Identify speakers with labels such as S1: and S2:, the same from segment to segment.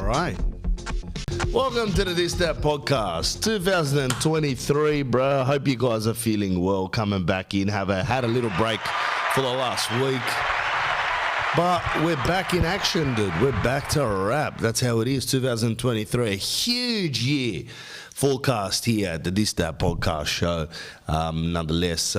S1: right. Welcome to the This That podcast, 2023, bro. Hope you guys are feeling well, coming back in. Had a little break for the last week, but we're back in action, dude. We're back to rap. That's how it is. 2023, a huge year forecast here at the This That podcast show. Nonetheless,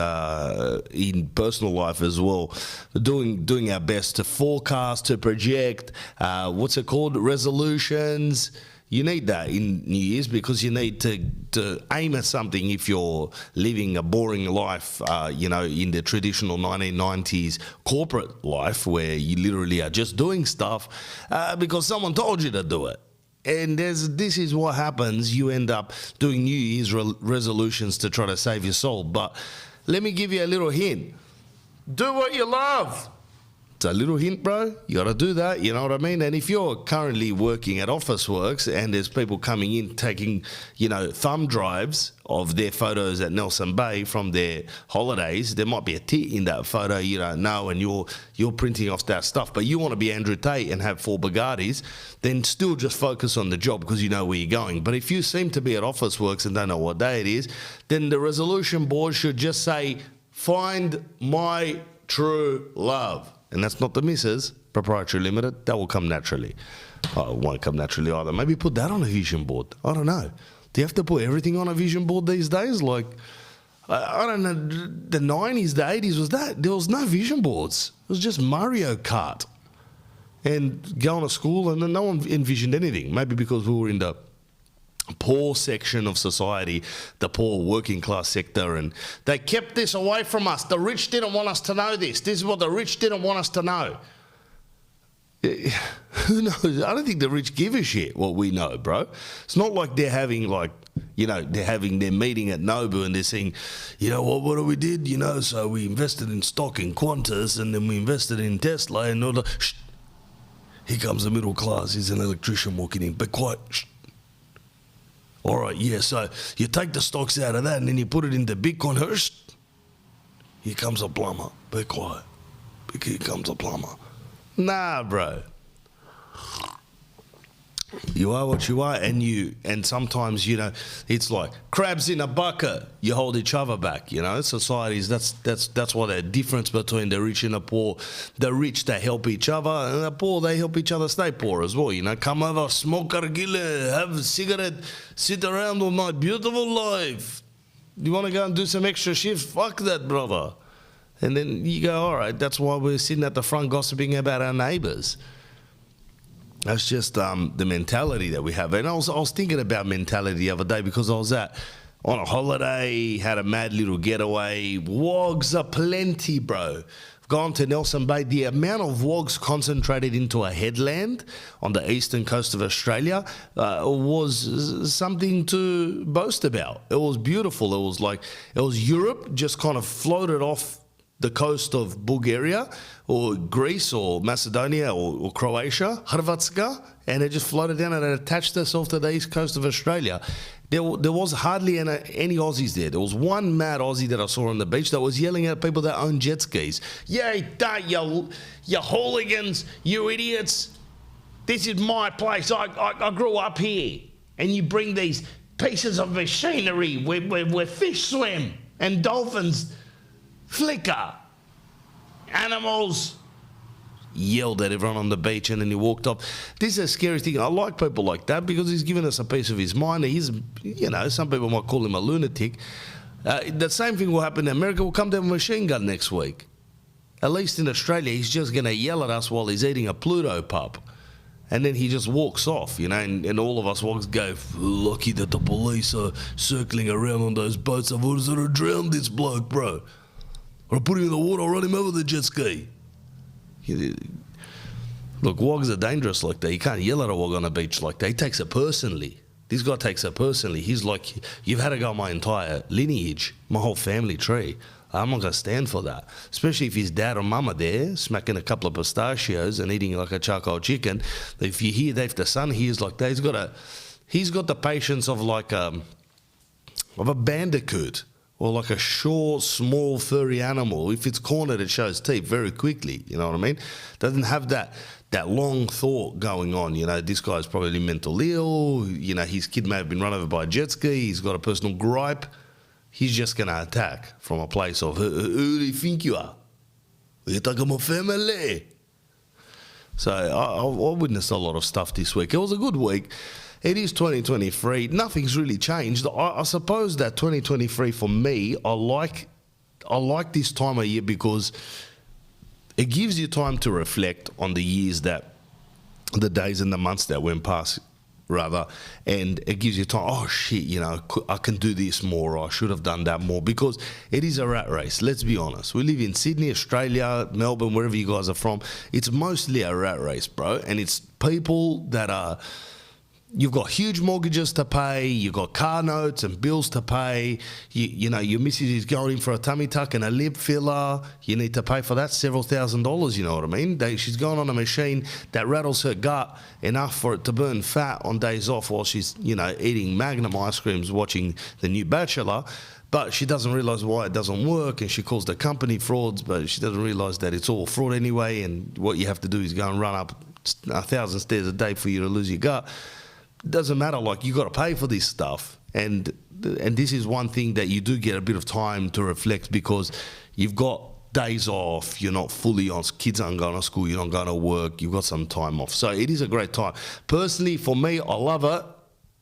S1: in personal life as well, doing our best to forecast, to project. What's it called? Resolutions. You need that in New Year's because you need to aim at something if you're living a boring life, in the traditional 1990s corporate life where you literally are just doing stuff because someone told you to do it. And this is what happens. You end up doing New Year's resolutions to try to save your soul. But let me give you a little hint. Do what you love. It's a little hint, bro. You got to do that, you know what I mean? And if you're currently working at Officeworks and there's people coming in taking, thumb drives of their photos at Nelson Bay from their holidays, there might be a tit in that photo you don't know, and you're printing off that stuff. But you want to be Andrew Tate and have 4 Bugattis, then still just focus on the job because you know where you're going. But if you seem to be at Officeworks and don't know what day it is, then the resolution board should just say, find my true love. And that's not the missus, proprietary limited. That will come naturally. Oh, it won't come naturally either. Maybe put that on a vision board. I don't know. Do you have to put everything on a vision board these days? Like, I don't know, the 90s, the 80s was that. There was no vision boards. It was just Mario Kart. And going to school and then no one envisioned anything. Maybe because we were in the poor section of society, the poor working class sector, and they kept this away from us. The rich didn't want us to know this. This is what the rich didn't want us to know. Who knows? I don't think the rich give a shit what we know, bro. It's not like they're having they're having their meeting at Nobu and they're saying, what do we did? So we invested in stock in Qantas and then we invested in Tesla and all the... Shh. Here comes the middle class. He's an electrician walking in. Be quiet. Shh. All right, yeah, so you take the stocks out of that and then you put it into Bitcoin. Here comes a plumber. Be quiet. Here comes a plumber. Nah, bro. You are what you are, and sometimes, it's like crabs in a bucket. You hold each other back, Societies, that's what the difference between the rich and the poor. The rich, they help each other, and the poor, they help each other stay poor as well, Come over, smoke a gila, have a cigarette, sit around all night. Beautiful life. You want to go and do some extra shifts? Fuck that, brother. And then you go, all right, that's why we're sitting at the front gossiping about our neighbours. That's just the mentality that we have. And I was thinking about mentality the other day because I was on a holiday, had a mad little getaway. Wogs are plenty, bro. I've gone to Nelson Bay. The amount of wogs concentrated into a headland on the eastern coast of Australia was something to boast about. It was beautiful. It was Europe just kind of floated off the coast of Bulgaria or Greece or Macedonia or Croatia, Hrvatska, and it just floated down and it attached itself to the east coast of Australia. There was hardly any Aussies there. There was one mad Aussie that I saw on the beach that was yelling at people that own jet skis. Yay, you hooligans, you idiots. This is my place. I grew up here. And you bring these pieces of machinery where fish swim and dolphins flicker. Animals. Yelled at everyone on the beach and then he walked off. This is a scary thing. I like people like that because he's given us a piece of his mind. He's, some people might call him a lunatic. The same thing will happen in America. Will come to a machine gun next week. At least in Australia, he's just going to yell at us while he's eating a Pluto pup. And then he just walks off, and all of us walks go, lucky that the police are circling around on those boats. I've always sort of drowned this bloke, bro. Or I put him in the water, I'll run him over the jet ski. Look, wogs are dangerous like that. You can't yell at a wog on a beach like that. He takes it personally. This guy takes it personally. He's like, you've had to go my entire lineage, my whole family tree. I'm not going to stand for that. Especially if his dad or mum are there, smacking a couple of pistachios and eating like a charcoal chicken. If you hear that, if the son hears like that, he's got the patience of like a bandicoot or like a short, small, furry animal, if it's cornered, it shows teeth very quickly. You know what I mean? Doesn't have that long thought going on. You know, this guy's probably mentally ill. You know, his kid may have been run over by a jet ski. He's got a personal gripe. He's just going to attack from a place of, who do you think you are? You talking about family? So I witnessed a lot of stuff this week. It was a good week. It is 2023. Nothing's really changed. I suppose that 2023 for me, I like this time of year because it gives you time to reflect on the days and the months that went past, rather, and it gives you time. Oh shit, you know, I can do this more, or I should have done that more, because it is a rat race. Let's be honest. We live in Sydney, Australia, Melbourne, wherever you guys are from. It's mostly a rat race, bro, and it's people that are. You've got huge mortgages to pay, you've got car notes and bills to pay, you know, your missus is going in for a tummy tuck and a lip filler, you need to pay for that several $1,000s, you know what I mean? She's going on a machine that rattles her gut enough for it to burn fat on days off while she's, you know, eating Magnum ice creams, watching The New Bachelor, but she doesn't realise why it doesn't work, and she calls the company frauds, but she doesn't realise that it's all fraud anyway, and what you have to do is go and run up 1,000 stairs a day for you to lose your gut. Doesn't matter, like, you got to pay for this stuff, and this is one thing that you do get a bit of time to reflect, because you've got days off, you're not fully on, kids aren't going to school, you're not going to work, you've got some time off, so it is a great time. Personally, for me, I love it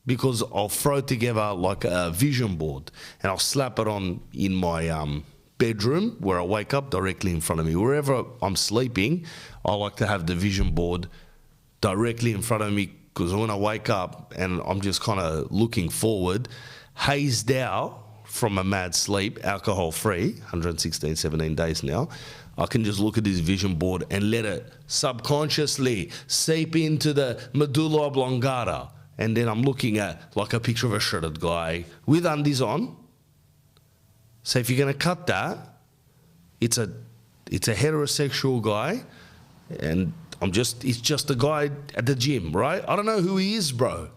S1: because I'll throw together like a vision board and I'll slap it on in my bedroom where I wake up directly in front of me. Wherever I'm sleeping, I like to have the vision board directly in front of me, because when I wake up and I'm just kind of looking forward, hazed out from a mad sleep, alcohol-free, 116, 17 days now, I can just look at this vision board and let it subconsciously seep into the medulla oblongata. And then I'm looking at like a picture of a shredded guy with undies on. So if you're going to cut that, it's a heterosexual guy, and it's just a guy at the gym, right? I don't know who he is, bro.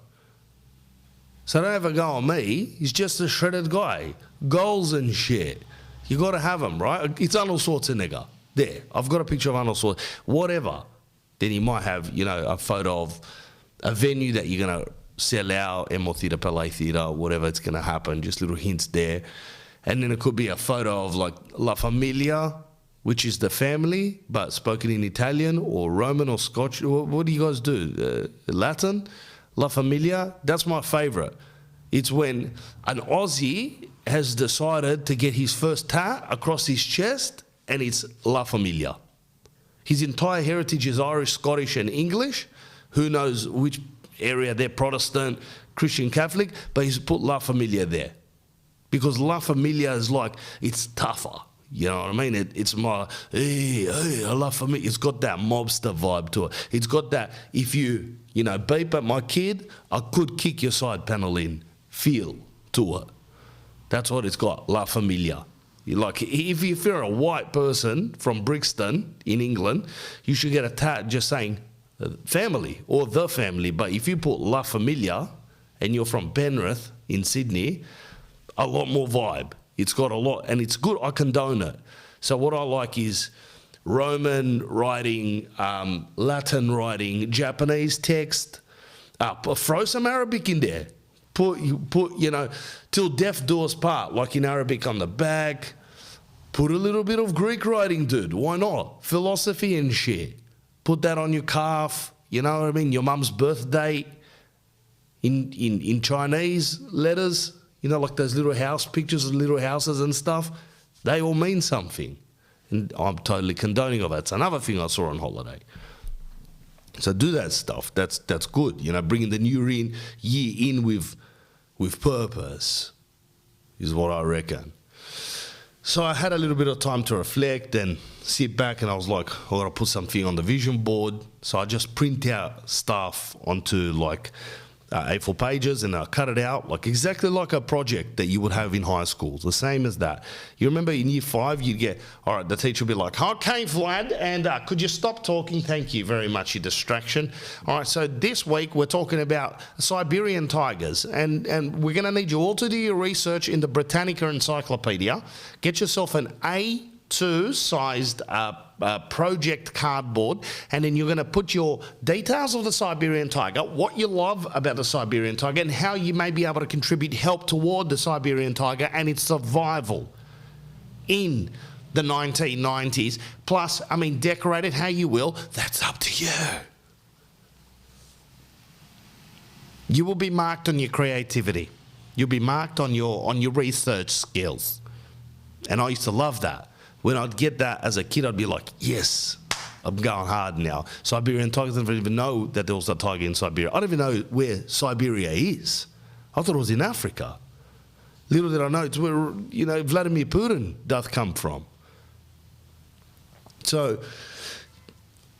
S1: So don't ever go on me. He's just a shredded guy. Goals and shit. You got to have him, right? It's Arnold Schwarzenegger. There. I've got a picture of Arnold Schwarzenegger. Whatever. Then he might have, you know, a photo of a venue that you're going to sell out, Emo Theatre, Palais Theatre, whatever it's going to happen. Just little hints there. And then it could be a photo of like La Familia, which is the family, but spoken in Italian or Roman or Scotch. What do you guys do? Latin? La Familia? That's my favourite. It's when an Aussie has decided to get his first tat across his chest, and it's La Familia. His entire heritage is Irish, Scottish and English. Who knows which area they're Protestant, Christian, Catholic, but he's put La Familia there. Because La Familia is like, it's tougher. You know what I mean? It's my, hey, I love for me. It's got that mobster vibe to it. It's got that, if you know, beep at my kid, I could kick your side panel in feel to it. That's what it's got, La Familia. Like, if you're a white person from Brixton in England, you should get a tat just saying family or the family. But if you put La Familia and you're from Penrith in Sydney, a lot more vibe. It's got a lot, and it's good. I condone it. So what I like is Roman writing, Latin writing, Japanese text. Throw some Arabic in there. Put you know, till death do us part, like in Arabic on the back. Put a little bit of Greek writing, dude. Why not? Philosophy and shit. Put that on your calf. You know what I mean? Your mum's birthday in Chinese letters. You know, like those little house pictures of little houses and stuff, they all mean something. And I'm totally condoning of that. It's another thing I saw on holiday. So do that stuff. That's good. You know, bringing the new year in with purpose is what I reckon. So I had a little bit of time to reflect and sit back, and I was like, I got to put something on the vision board. So I just print out stuff onto like A4 pages, and they'll cut it out like exactly like a project that you would have in high school. The same as that. You remember in year 5, you'd get, all right, the teacher would be like, okay, Vlad, and could you stop talking? Thank you very much, you distraction. All right, so this week we're talking about Siberian tigers, and we're going to need you all to do your research in the Britannica Encyclopedia. Get yourself an A2 sized project cardboard, and then you're going to put your details of the Siberian tiger, what you love about the Siberian tiger, and how you may be able to contribute help toward the Siberian tiger and its survival in the 1990s. Plus, I mean, decorate it how you will. That's up to you. You will be marked on your creativity. You'll be marked on your research skills. And I used to love that. When I'd get that as a kid, I'd be like, yes, I'm going hard now. Siberian tigers, I didn't even know that there was a tiger in Siberia. I don't even know where Siberia is. I thought it was in Africa. Little did I know, it's where, you know, Vladimir Putin doth come from. So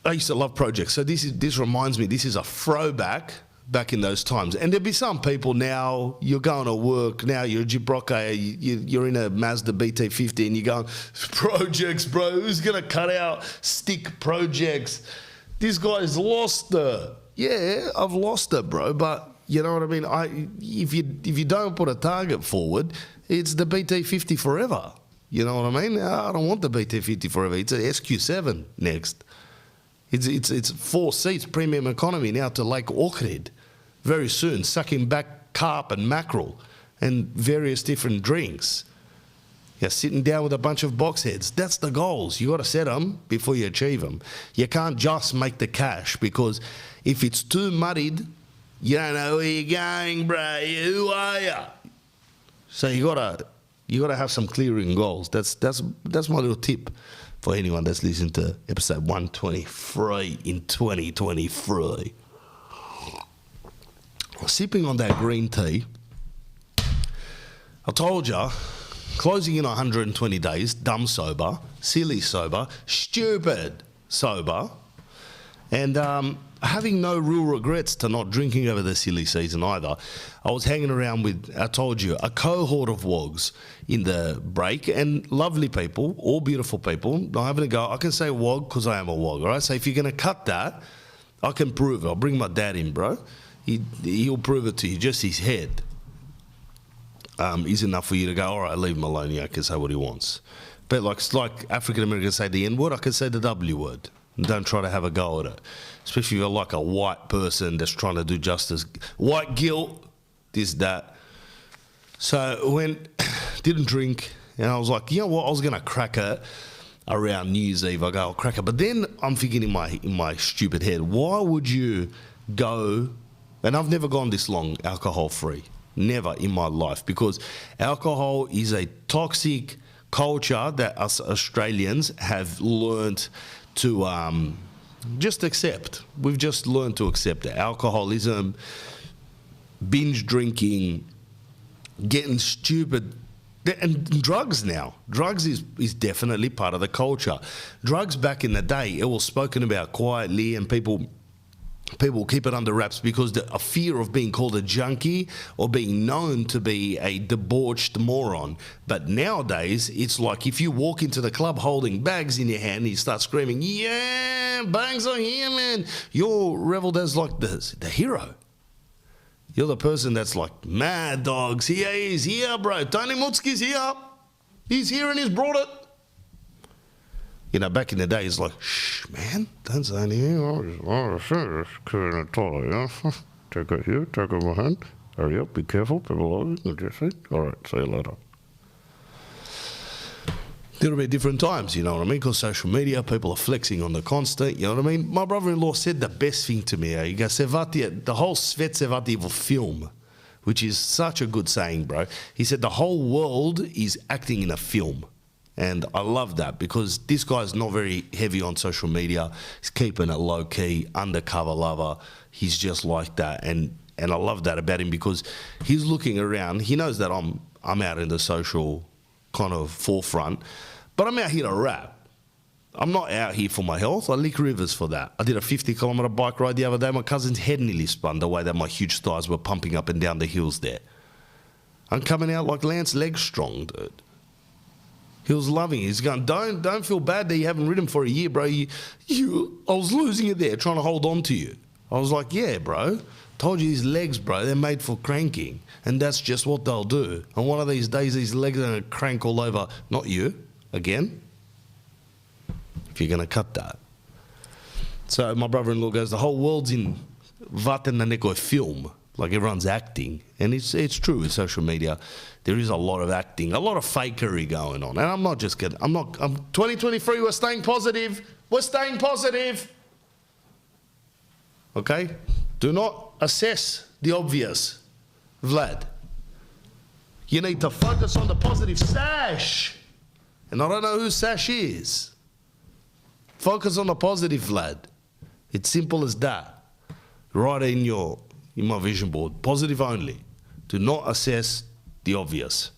S1: I used to love projects. So this reminds me, this is a throwback back in those times. And there'd be some people now, you're going to work, now you're a Gibrocca, you're in a Mazda BT50 and you're going, projects, bro, who's going to cut out stick projects? This guy's lost it. Yeah, I've lost it, bro, but you know what I mean? If you don't put a target forward, it's the BT50 forever. You know what I mean? I don't want the BT50 forever. It's a SQ7 next. It's 4 seats, premium economy, now to Lake Orchid very soon, sucking back carp and mackerel and various different drinks. You're sitting down with a bunch of box heads. That's the goals. You got to set them before you achieve them. You can't just make the cash, because if it's too muddied, you don't know where you're going, bro. Who are you? So you gotta have some clearing goals. That's my little tip for anyone that's listening to episode 123 in 2023. Sipping on that green tea, I told you, closing in 120 days, dumb sober, silly sober, stupid sober, and having no real regrets to not drinking over the silly season either. I was hanging around with, I told you, a cohort of wogs in the break, and lovely people, all beautiful people. Not having a go. I can say wog because I am a wog, all right? So if you're going to cut that, I can prove it. I'll bring my dad in, bro. He'll prove it to you. Just his head is enough for you to go, all right, leave him alone. Yeah, I can say what he wants. But like African Americans say the N word, I can say the W word. And don't try to have a go at it. Especially if you're like a white person that's trying to do justice. White guilt, this, that. So when didn't drink, and I was like, you know what, I was going to crack it around New Year's Eve. I go, I'll crack it. But then I'm thinking in my stupid head, why would you go, and I've never gone this long alcohol-free. Never in my life. Because alcohol is a toxic culture that us Australians have learnt to just accept. We've just learned to accept it. Alcoholism, binge drinking, getting stupid, and drugs now. Drugs is definitely part of the culture. Drugs back in the day, it was spoken about quietly, and people keep it under wraps because a fear of being called a junkie or being known to be a debauched moron. But nowadays, it's like if you walk into the club holding bags in your hand and you start screaming, yeah, bags are here, man. You're reveled as like the hero. You're the person that's like, mad dogs, here he is, here, bro. Tony Mutski's here. He's here and he's brought it. You know, back in the day, it's like, shh, man, don't say anything. Take it here, take it in my hand. Hurry up, be careful, people over you. All right, see you later. It'll be different times, you know what I mean? Because social media, people are flexing on the constant, you know what I mean? My brother-in-law said the best thing to me. He goes, the whole Svet Sevativo film, which is such a good saying, bro. He said the whole world is acting in a film. And I love that because this guy's not very heavy on social media. He's keeping it low-key, undercover lover. He's just like that. And I love that about him because he's looking around. He knows that I'm out in the social kind of forefront, but I'm out here to rap. I'm not out here for my health. I lick rivers for that. I did a 50-kilometre bike ride the other day. My cousin's head nearly spun the way that my huge thighs were pumping up and down the hills there. I'm coming out like Lance Legstrong, dude. He was loving it. He's going, don't feel bad that you haven't ridden for a year, bro. I was losing it there, trying to hold on to you. I was like, yeah, bro. Told you these legs, bro, they're made for cranking. And that's just what they'll do. And one of these days, these legs are going to crank all over. Not you, again. If you're going to cut that. So my brother-in-law goes, the whole world's in vaten na neko film. Like everyone's acting. And it's true with social media. There is a lot of acting, a lot of fakery going on. And I'm not just kidding. I'm 2023, we're staying positive. We're staying positive. Okay? Do not assess the obvious. Vlad. You need to focus on the positive. Sash. And I don't know who Sash is. Focus on the positive, Vlad. It's simple as that. Right in my vision board. Positive only. Do not assess the obvious.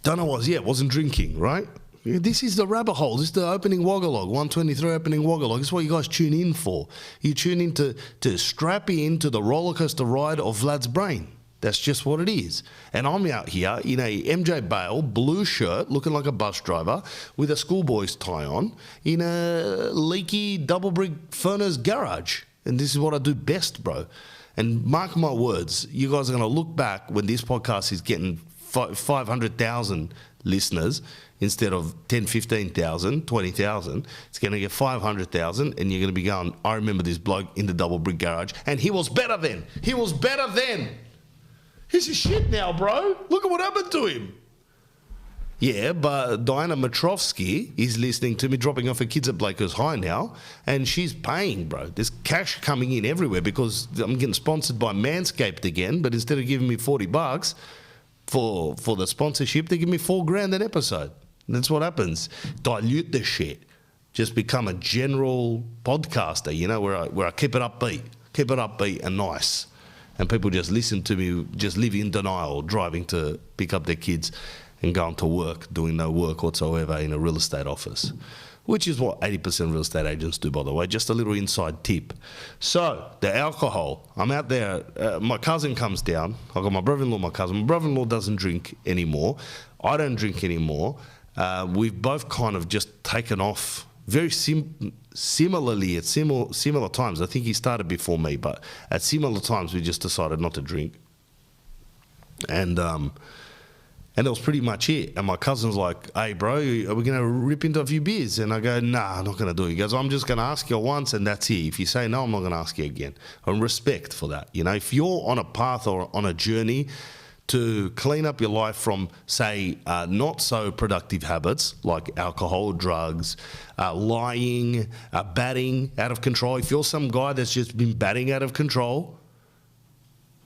S1: Don't know what, wasn't drinking, right? This is the rabbit hole. This is the opening Woggalog, 123 opening Woggalog. This is what you guys tune in for. You tune in to strap in to the roller coaster ride of Vlad's brain. That's just what it is. And I'm out here in a MJ Bale blue shirt, looking like a bus driver, with a schoolboy's tie on, in a leaky double brick furnace garage. And this is what I do best, bro. And mark my words, you guys are going to look back when this podcast is getting 500,000 listeners instead of 10, 15,000, 20,000. It's going to get 500,000 and you're going to be going, I remember this bloke in the double brick garage and he was better then. He was better then. He's a shit now, bro. Look at what happened to him. Yeah, but Diana Matrovsky is listening to me dropping off her kids at Blakers High now, and she's paying, bro. There's cash coming in everywhere because I'm getting sponsored by Manscaped again, but instead of giving me $40 for the sponsorship, they give me $4,000 an episode. That's what happens. Dilute the shit. Just become a general podcaster, you know, where I keep it upbeat and nice. And people just listen to me, just live in denial, driving to pick up their kids and going to work, doing no work whatsoever in a real estate office, which is what 80% real estate agents do, by the way. Just a little inside tip. So, the alcohol. I'm out there. My cousin comes down. I've got my brother-in-law, my cousin. My brother-in-law doesn't drink anymore. I don't drink anymore. We've both kind of just taken off very similarly at similar times. I think he started before me, but at similar times we just decided not to drink. And that was pretty much it. And my cousin's like, hey, bro, are we going to rip into a few beers? And I go, nah, I'm not going to do it. He goes, I'm just going to ask you once and that's it. If you say no, I'm not going to ask you again. And respect for that. You know, if you're on a path or on a journey to clean up your life from, say, not so productive habits like alcohol, drugs, lying, batting out of control. If you're some guy that's just been batting out of control,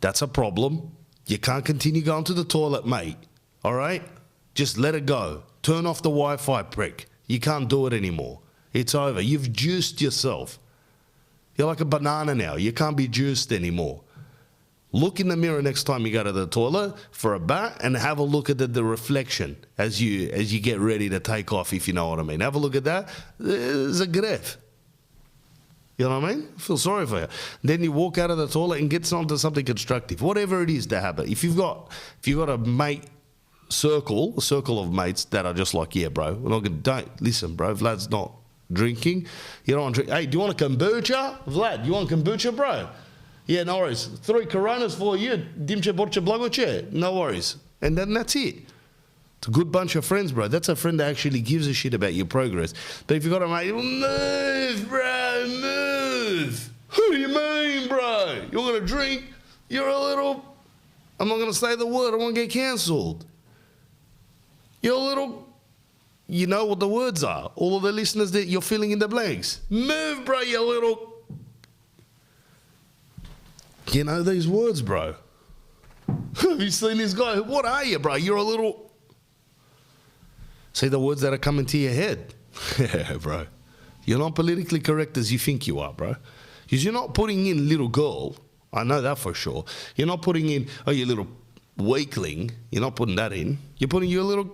S1: that's a problem. You can't continue going to the toilet, mate. All right? Just let it go. Turn off the Wi-Fi, prick. You can't do it anymore. It's over. You've juiced yourself. You're like a banana now. You can't be juiced anymore. Look in the mirror next time you go to the toilet for a bat and have a look at the reflection as you get ready to take off, if you know what I mean. Have a look at that. It's a gref. You know what I mean? I feel sorry for you. Then you walk out of the toilet and get onto something constructive. Whatever it is, the habit. If you've got a mate a circle of mates that are just like, yeah, bro, we're not going to, don't, listen, bro, Vlad's not drinking. You don't want to drink. Hey, do you want a kombucha? Vlad, you want kombucha, bro? Yeah, no worries. 3 Coronas for you. Dimče borče blagoče. No worries. And then that's it. It's a good bunch of friends, bro. That's a friend that actually gives a shit about your progress. But if you've got a mate, move, bro, move. Who do you mean, bro? You're going to drink? You're a little, I'm not going to say the word. I won't get cancelled. You're a little, you know what the words are. All of the listeners that you're filling in the blanks. Move, bro, you little. You know these words, bro. Have you seen this guy? What are you, bro? You're a little. See the words that are coming to your head? Yeah, bro. You're not politically correct as you think you are, bro. Because you're not putting in little girl. I know that for sure. You're not putting in, oh, you little weakling. You're not putting that in. You're putting your little.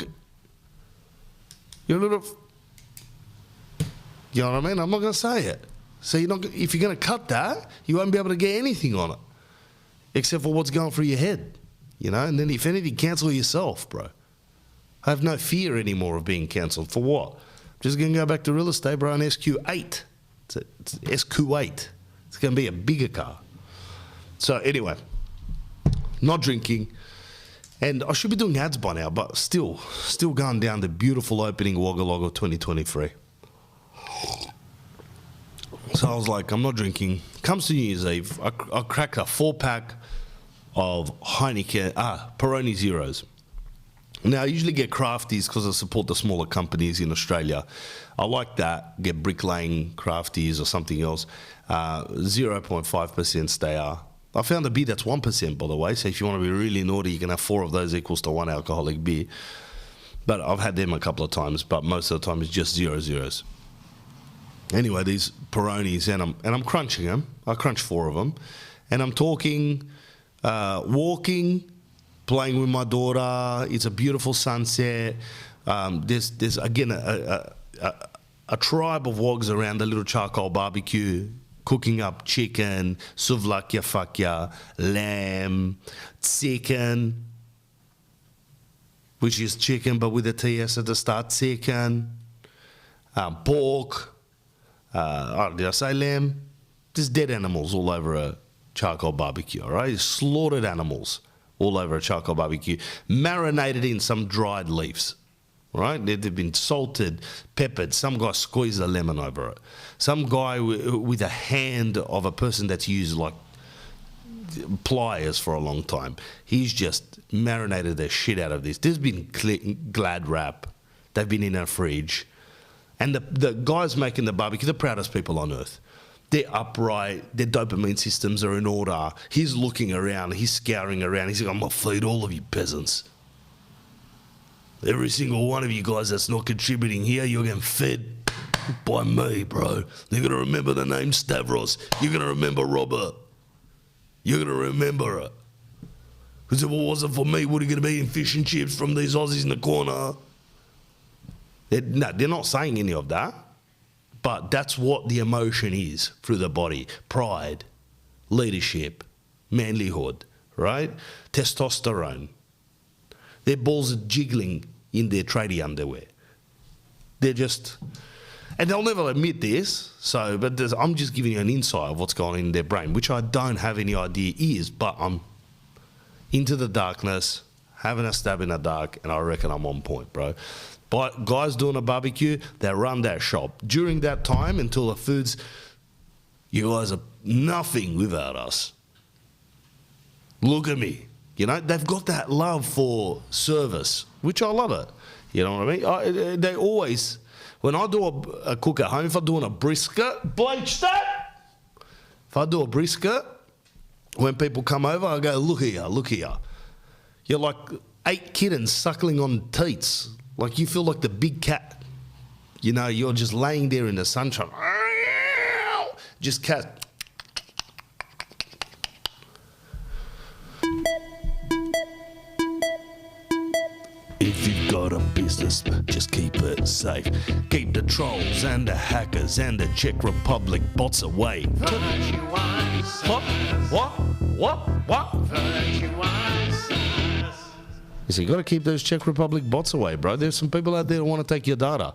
S1: You know what I mean? I'm not going to say it. So if you're going to cut that, you won't be able to get anything on it, except for what's going through your head, you know? And then if anything, cancel yourself, bro. I have no fear anymore of being cancelled. For what? I'm just going to go back to real estate, bro, on SQ8. It's SQ8. It's going to be a bigger car. So anyway, not drinking. And I should be doing ads by now, but still going down the beautiful opening Wagga Wagga 2023. So I was like, I'm not drinking. Comes to New Year's Eve, I crack a 4-pack of Heineken, Peroni Zeros. Now, I usually get crafties because I support the smaller companies in Australia. I like that, get bricklaying crafties or something else. 0.5% stay. I found a beer that's 1%, by the way, so if you want to be really naughty, you can have 4 of those equals to 1 alcoholic beer. But I've had them a couple of times, but most of the time it's just 0.0s. Anyway, these Peronis, and I'm crunching them. I crunch 4 of them. And I'm talking, walking, playing with my daughter. It's a beautiful sunset. There's again, a tribe of wogs around the little charcoal barbecue, cooking up chicken, suvlakya fakya, lamb, chicken, which is chicken but with a TS at the start, chicken, pork, did I say lamb? There's dead animals all over a charcoal barbecue, all right? Slaughtered animals all over a charcoal barbecue, marinated in some dried leaves. Right? They've been salted, peppered. Some guy squeezed a lemon over it. Some guy with a hand of a person that's used like pliers for a long time. He's just marinated the shit out of this. There's been Glad wrap. They've been in our fridge. And the guys making the barbecue, the proudest people on earth. They're upright. Their dopamine systems are in order. He's looking around. He's scouring around. He's like, I'm going to feed all of you peasants. Every single one of you guys that's not contributing here, you're getting fed by me, bro. You're going to remember the name Stavros. You're going to remember Robert. You're going to remember it. Because if it wasn't for me, would it going to be eating fish and chips from these Aussies in the corner? They're not saying any of that. But that's what the emotion is through the body. Pride, leadership, manlyhood, right? Testosterone. Their balls are jiggling in their tradie underwear. They're just, and they'll never admit this, but I'm just giving you an insight of what's going on in their brain, which I don't have any idea is, but I'm into the darkness, having a stab in the dark, and I reckon I'm on point, bro. But guys doing a barbecue, they run that shop. During that time, until the food's, you guys are nothing without us. Look at me. You know, they've got that love for service, which I love it. You know what I mean? They always, when I do a cook at home, if I'm doing a brisket, bleach that. If I do a brisket, when people come over, I go, look here. You're like 8 kittens suckling on teats. Like you feel like the big cat. You know, you're just laying there in the sunshine. Just cat. If you've got a business, just keep it safe. Keep the trolls and the hackers and the Czech Republic bots away. What? So you got to keep those Czech Republic bots away, bro. There's some people out there that want to take your data.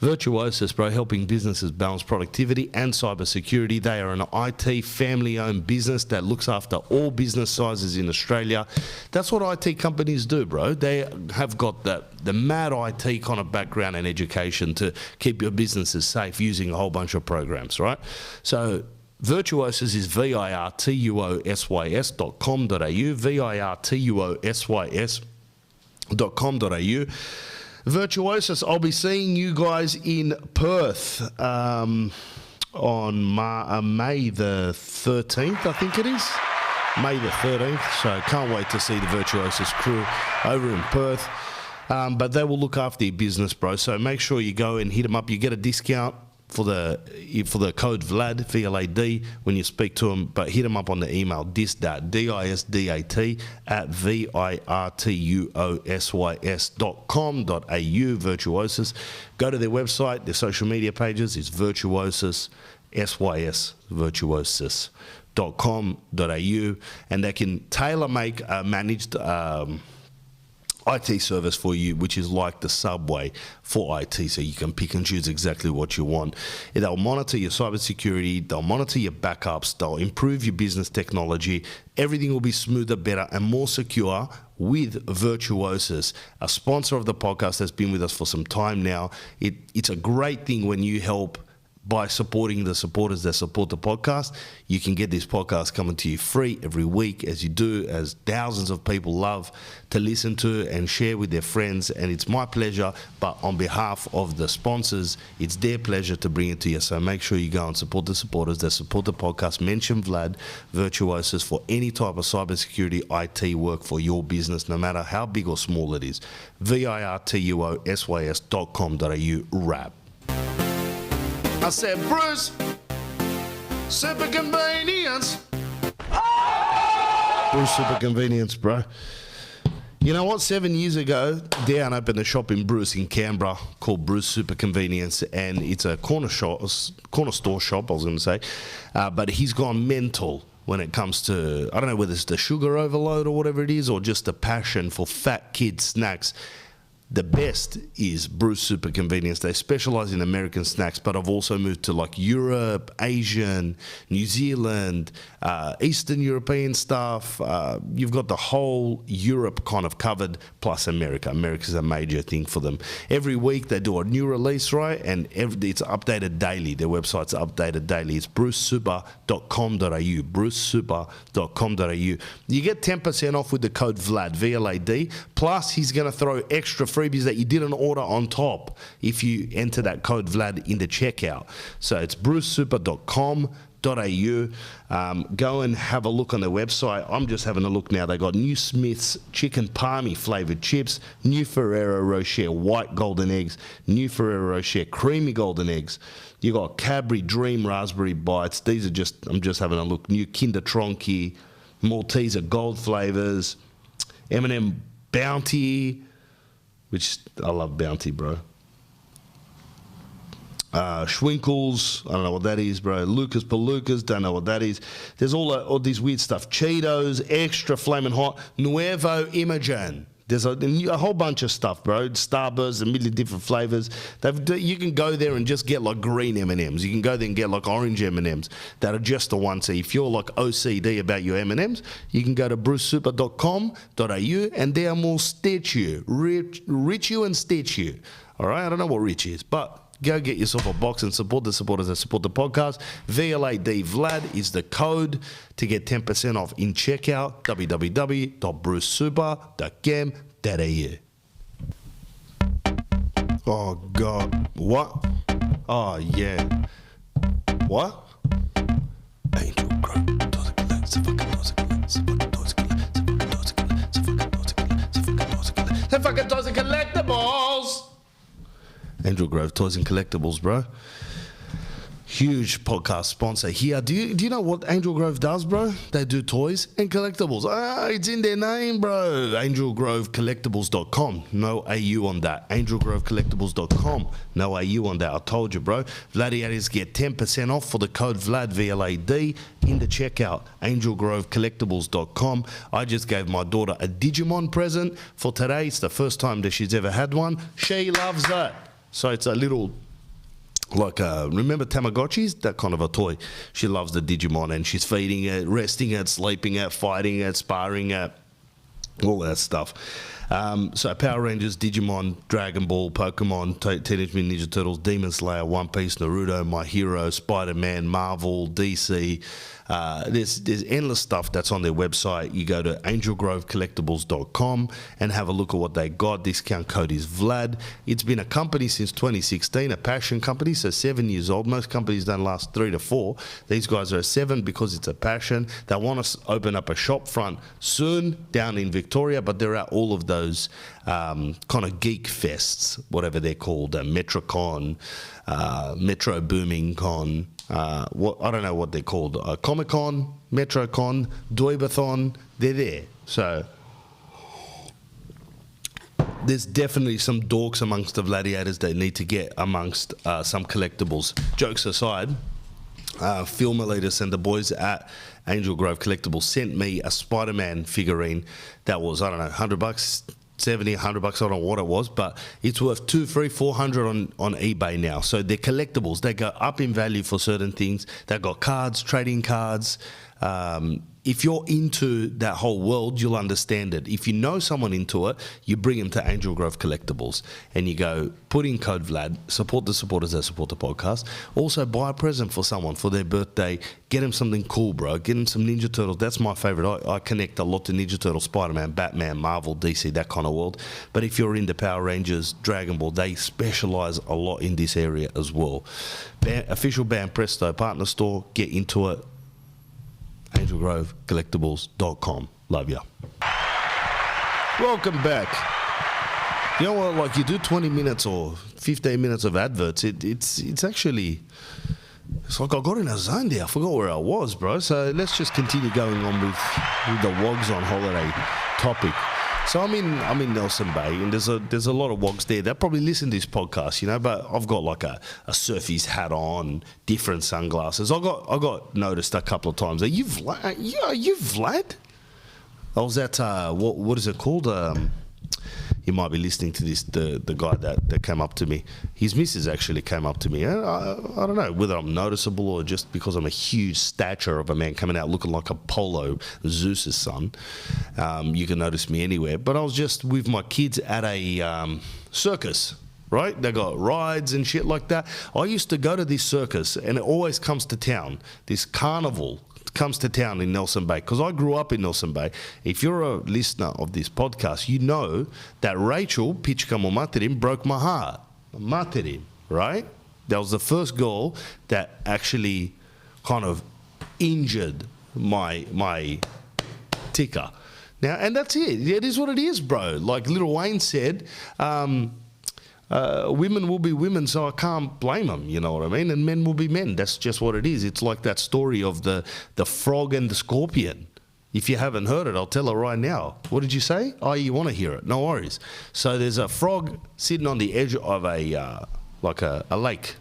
S1: Virtuosis, bro, helping businesses balance productivity and cybersecurity. They are an IT family-owned business that looks after all business sizes in Australia. That's what IT companies do, bro. They have got the mad IT kind of background and education to keep your businesses safe using a whole bunch of programs, right? So Virtuosis is virtuos.com.au, virtuos.com.au. Virtuosis, I'll be seeing you guys in Perth on May the 13th, I think it is. May the 13th, so can't wait to see the Virtuosis crew over in Perth. But they will look after your business, bro, so make sure you go and hit them up. You get a discount for the code Vlad, VLAD, when you speak to them, but hit them up on the email, disdat, DISDAT, at virtuosys.com.au, Virtuosis. Go to their website, their social media pages, it's Virtuosis, SYS, virtuosis.com.au, and they can tailor-make a managed IT service for you, which is like the subway for IT, so you can pick and choose exactly what you want. They'll monitor your cybersecurity, they'll monitor your backups, they'll improve your business technology. Everything will be smoother, better, and more secure with Virtuosis, a sponsor of the podcast that's been with us for some time now. It's a great thing when you help by supporting the supporters that support the podcast. You can get this podcast coming to you free every week, as you do, as thousands of people love to listen to and share with their friends. And it's my pleasure, but on behalf of the sponsors, it's their pleasure to bring it to you. So make sure you go and support the supporters that support the podcast. Mention Vlad, Virtuosis, for any type of cybersecurity IT work for your business, no matter how big or small it is. virtuosys.com.au, wrap. I said, Bruce, super convenience. Bruce, super convenience, bro. You know what? 7 years ago, Darren opened a shop in Bruce in Canberra called Bruce Super Convenience, and it's a corner store shop, I was going to say, but he's gone mental when it comes to, I don't know whether it's the sugar overload or whatever it is, or just a passion for fat kid snacks. The best is Bruce Super Convenience. They specialize in American snacks, but I've also moved to like Europe, Asian, New Zealand, Eastern European stuff. You've got the whole Europe kind of covered, plus America. America's a major thing for them. Every week they do a new release, right? And it's updated daily. Their website's updated daily. It's brucesuper.com.au, brucesuper.com.au. You get 10% off with the code VLAD, VLAD, plus he's going to throw extra freebies that you didn't order on top if you enter that code Vlad in the checkout. So it's brucesuper.com.au. Go and have a look on their website. I'm just having a look now. They got new Smith's chicken palmy flavored chips, new Ferrero Rocher white golden eggs, new Ferrero Rocher creamy golden eggs. You got Cadbury Dream raspberry bites. These are just, I'm just having a look. New Kinder Tronky, Malteser gold flavors, M&M Bounty, which I love Bounty, bro. Schwinkles, I don't know what that is, bro. Lucas Palookas, don't know what that is. There's all these weird stuff. Cheetos, extra flaming hot, Nuevo Immaculate. There's a whole bunch of stuff, bro. Starburst, a million different flavors. You can go there and just get like green M&Ms. You can go there and get like orange M&Ms that are just the ones. So if you're like OCD about your M&Ms, you can go to brucesuper.com.au and they will stitch you, rich you and stitch you. All right, I don't know what rich is, but go get yourself a box and support the supporters that support the podcast. VLAD Vlad is the code to get 10% off in checkout. www.brucesuper.com.au. Oh, God. What? Oh, yeah. What? Angel Grove. The fucking toys and collectibles. Angel Grove Toys and Collectables, bro. Huge podcast sponsor here. Do you know what Angel Grove does, bro? They do toys and collectibles. It's in their name, bro. AngelGroveCollectables.com. No AU on that. AngelGroveCollectables.com. No AU on that. I told you, bro. Vladiators get 10% off for the code VLAD, VLAD, in the checkout. AngelGroveCollectables.com. I just gave my daughter a Digimon present for today. It's the first time that she's ever had one. She loves that. So it's a little, like, remember Tamagotchis? That kind of a toy. She loves the Digimon and she's feeding it, resting it, sleeping it, fighting it, sparring it, all that stuff. So Power Rangers, Digimon, Dragon Ball, Pokémon, Teenage Mutant Ninja Turtles, Demon Slayer, One Piece, Naruto, My Hero, Spider-Man, Marvel, DC. There's endless stuff that's on their website. You go to angelgrovecollectables.com and have a look at what they got. Discount code is Vlad. It's been a company since 2016, a passion company, so 7 years old. Most companies don't last 3 to 4. These guys are 7 because it's a passion. They want to open up a shop front soon down in Victoria, but they're at all of the those kind of geek fests, whatever they're called, MetroCon, Metro Booming Con, I don't know what they're called, Comic-Con, MetroCon, Dweebathon, they're there. So there's definitely some dorks amongst the Vladiators that need to get amongst some collectibles. Jokes aside, Phil Miletus and the boys at Angel Grove Collectables sent me a Spider-Man figurine that was, I don't know, $100, 70, $100, I don't know what it was, but it's worth $200, $300, $400 on eBay now. So they're collectibles. They go up in value for certain things. They've got cards, trading cards. If you're into that whole world, you'll understand it. If you know someone into it, you bring them to Angel Grove Collectables and you go, put in code Vlad, support the supporters that support the podcast. Also, buy a present for someone for their birthday. Get them something cool, bro. Get them some Ninja Turtles. That's my favorite. I connect a lot to Ninja Turtles, Spider-Man, Batman, Marvel, DC, that kind of world. But if you're into Power Rangers, Dragon Ball, they specialize a lot in this area as well. Official band Presto partner store. Get into it. AngelGroveCollectables.com. Love ya. Welcome back. You know what? Like, you do 20 minutes or 15 minutes of adverts. It's actually, it's like I got in a zone there. I forgot where I was, bro. So let's just continue going on with the Wogs on Holiday topic. So I'm in Nelson Bay, and there's a lot of wogs there that probably listen to this podcast, you know. But I've got like a surfy's hat on, different sunglasses. I got noticed a couple of times. Are you Vlad? Yeah, are you Vlad? I was at what is it called? You might be listening to this. The guy that came up to me, his missus actually came up to me. I don't know whether I'm noticeable or just because I'm a huge stature of a man coming out looking like Apollo, Zeus's son. You can notice me anywhere. But I was just with my kids at a circus. Right? They got rides and shit like that. I used to go to this circus, and it always comes to town. This carnival comes to town in Nelson Bay, because I grew up in Nelson Bay. If you're a listener of this podcast, you know that Rachel Pitchcamo Materin broke my heart. Materin, right? That was the first girl that actually kind of injured my ticker. Now, and that's it. It is what it is, bro. Like Lil Wayne said, women will be women, so I can't blame them, you know what I mean? And men will be men. That's just what it is. It's like that story of the frog and the scorpion. If you haven't heard it, I'll tell it right now. What did you say? Oh, you want to hear it? No worries. So there's a frog sitting on the edge of a lake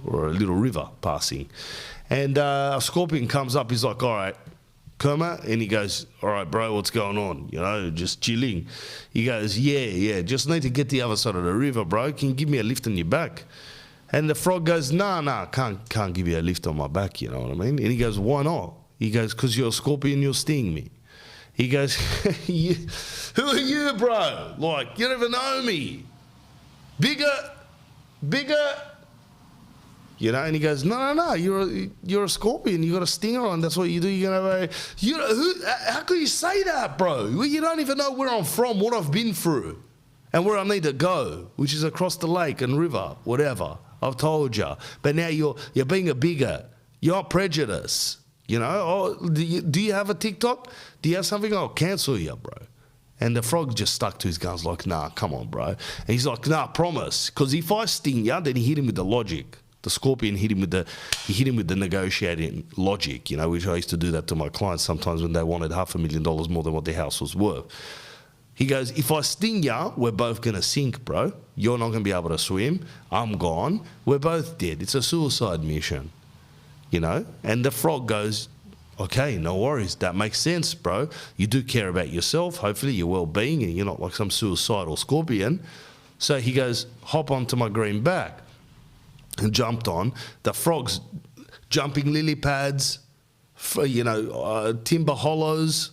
S1: or a little river passing. And a scorpion comes up. He's like, all right, Kerma, and he goes, all right, bro, what's going on? You know, just chilling. He goes, yeah, just need to get the other side of the river, bro. Can you give me a lift on your back? And the frog goes, nah, can't give you a lift on my back, you know what I mean? And he goes, why not? He goes, because you're a scorpion, you'll sting me. He goes, who are you, bro? Like, you don't even know me. Bigger. You know, and he goes, no, you're a scorpion. You got a stinger on. That's what you do. You're gonna how could you say that, bro? Well, you don't even know where I'm from, what I've been through, and where I need to go, which is across the lake and river, whatever. I've told you. But now you're being a bigot. You're prejudice. You know, do you have a TikTok? Do you have something? I'll cancel you, bro. And the frog just stuck to his guns like, nah, come on, bro. And he's like, nah, promise. Because if I sting you, then he hit him with the logic. The scorpion hit him with the negotiating logic, you know, which I used to do that to my clients sometimes when they wanted $500,000 more than what their house was worth. He goes, if I sting ya, we're both going to sink, bro. You're not going to be able to swim. I'm gone. We're both dead. It's a suicide mission, you know. And the frog goes, okay, no worries. That makes sense, bro. You do care about yourself, hopefully your well-being, and you're not like some suicidal scorpion. So he goes, hop onto my green back. And jumped on. The frog's jumping lily pads, timber hollows,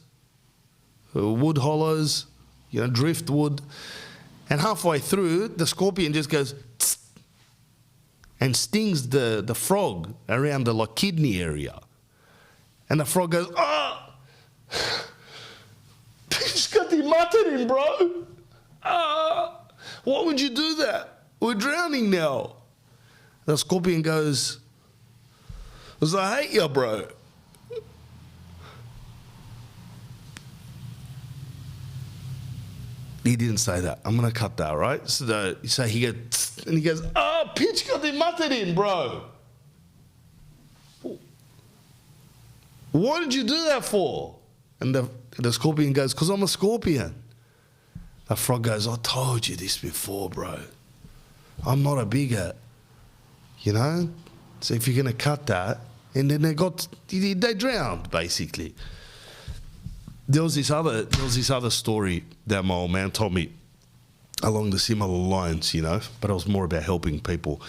S1: wood hollows, driftwood. And halfway through, the scorpion just goes tss, and stings the frog around the kidney area. And the frog goes, oh! Just got the mutton in, bro. Why would you do that? We're drowning now. The scorpion goes, I hate you, bro. He didn't say that. I'm going to cut that, right? So he goes, and he goes, oh, pitch got the mutton in, bro. What did you do that for? And the scorpion goes, because I'm a scorpion. The frog goes, I told you this before, bro. I'm not a bigot. You know? So if you're going to cut that, and then they drowned, basically. There was this other story that my old man told me along the similar lines, you know, but it was more about helping people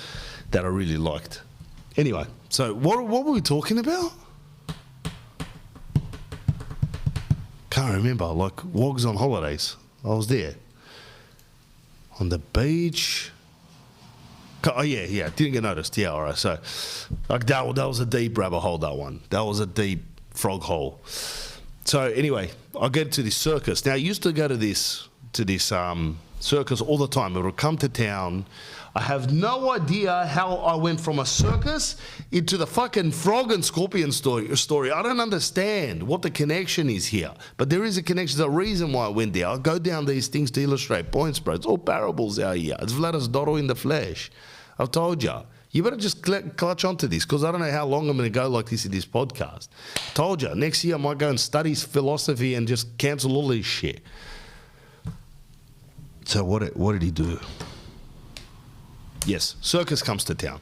S1: that I really liked. Anyway, so what were we talking about? Can't remember. Like, Wogs on holidays. I was there. On the beach. Oh, yeah. Didn't get noticed. Yeah, all right. So, like, that was a deep rabbit hole, that one. That was a deep frog hole. So, anyway, I get to this circus. Now, I used to go to this circus all the time. It would come to town. I have no idea how I went from a circus into the fucking frog and scorpion story. I don't understand what the connection is here. But there is a connection. There's a reason why I went there. I go down these things to illustrate points, bro. It's all parables out here. It's Vlad's daughter in the flesh. I've told you. You better just clutch onto this, because I don't know how long I'm going to go like this in this podcast. Told you. Next year I might go and study philosophy and just cancel all this shit. So what did he do? Yes, circus comes to town.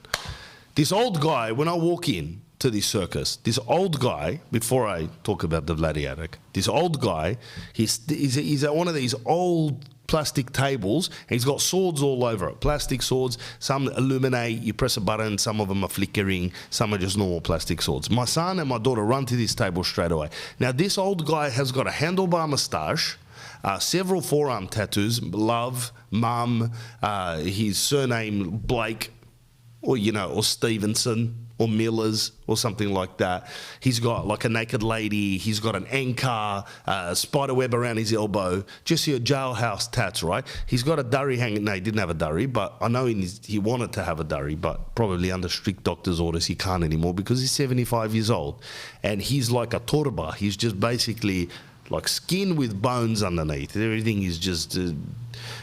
S1: This old guy, when I walk in to this circus, this old guy, before I talk about the Vladiator, this old guy, he's at one of these old plastic tables, and he's got swords all over it. Plastic swords, some illuminate, you press a button, some of them are flickering, some are just normal plastic swords. My son and my daughter run to this table straight away. Now, this old guy has got a handlebar moustache, several forearm tattoos, love, mum, his surname Blake, or Stevenson, or Millers, or something like that. He's got like a naked lady, he's got an anchor, spider web around his elbow, just your jailhouse tats, right? He's got a durry hanging. No, he didn't have a durry, but I know he wanted to have a durry, but probably under strict doctor's orders he can't anymore because he's 75 years old. And he's like a torba. He's just basically like skin with bones underneath. Everything is just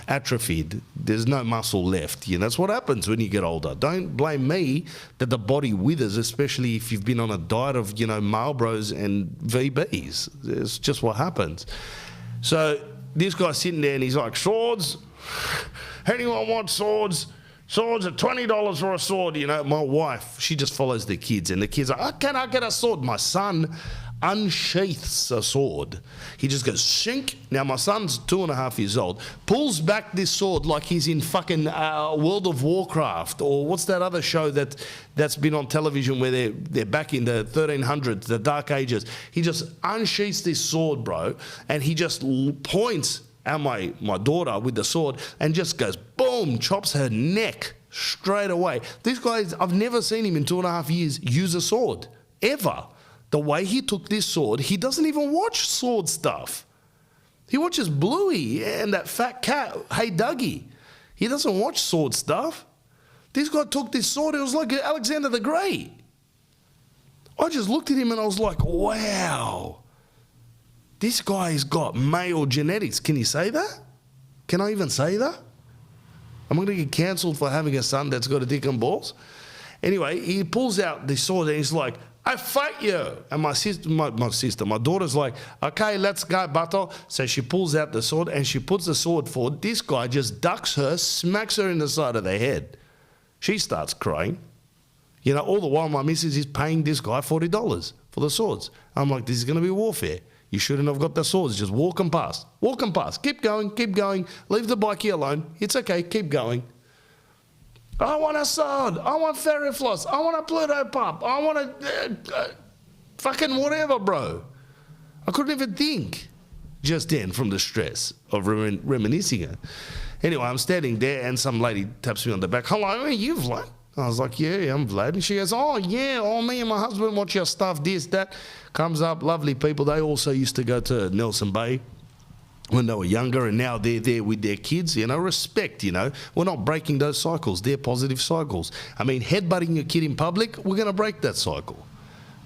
S1: atrophied. There's no muscle left. That's what happens when you get older. Don't blame me that the body withers, especially if you've been on a diet of, Marlboros and VBs. It's just what happens. So this guy's sitting there and he's like, swords? Anyone want swords? Swords are $20 for a sword. My wife, she just follows the kids, and the kids are, can I get a sword? My son unsheaths a sword. He just goes shink. Now my son's 2.5 years old, pulls back this sword like he's in fucking World of Warcraft, or what's that other show that's been on television where they're back in the 1300s, the Dark Ages. He just unsheaths this sword, bro, and he just points at my daughter with the sword and just goes boom, chops her neck straight away. This guy, I've never seen him in 2.5 years use a sword ever. The way he took this sword, he doesn't even watch sword stuff. He watches Bluey and that fat cat, Hey Dougie. He doesn't watch sword stuff. This guy took this sword, it was like Alexander the Great. I just looked at him and I was like, wow. This guy's got male genetics. Can you say that? Can I even say that? I'm going to get cancelled for having a son that's got a dick and balls. Anyway, he pulls out this sword and he's like, I fight you. And my daughter's like, okay, let's go, Bato. So she pulls out the sword and she puts the sword forward. This guy just ducks her, smacks her in the side of the head. She starts crying. All the while my missus is paying this guy $40 for the swords. I'm like, this is going to be warfare. You shouldn't have got the swords. Just walk them past. Walk them past. Keep going, keep going. Leave the bikie alone. It's okay, keep going. I want a sword. I want fairy floss. I want a Pluto pop. I want a fucking whatever, bro. I couldn't even think just then from the stress of reminiscing it. Anyway, I'm standing there and some lady taps me on the back. Hello, are you Vlad? I was like, yeah, I'm Vlad. And she goes, oh, yeah, me and my husband watch your stuff, this, that. Comes up, lovely people. They also used to go to Nelson Bay when they were younger, and now they're there with their kids. Respect, We're not breaking those cycles. They're positive cycles. I mean, headbutting your kid in public, we're going to break that cycle.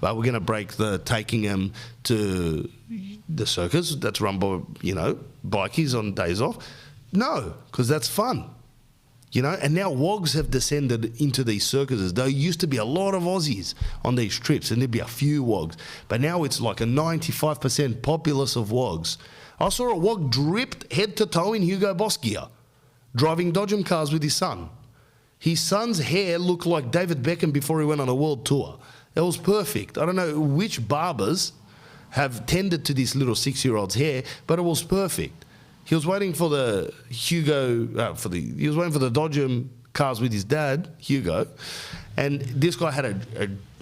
S1: But we're going to break the taking them to the circus that's run by, bikies on days off? No, because that's fun. You know, and now wogs have descended into these circuses. There used to be a lot of Aussies on these trips, and there'd be a few wogs. But now it's like a 95% populace of wogs. I saw a wog dripped head to toe in Hugo Boss gear, driving Dodgem cars with his son. His son's hair looked like David Beckham before he went on a world tour. It was perfect. I don't know which barbers have tended to this little 6-year-old's hair, but it was perfect. He was waiting for the he was waiting for the Dodgem cars with his dad, Hugo, and this guy had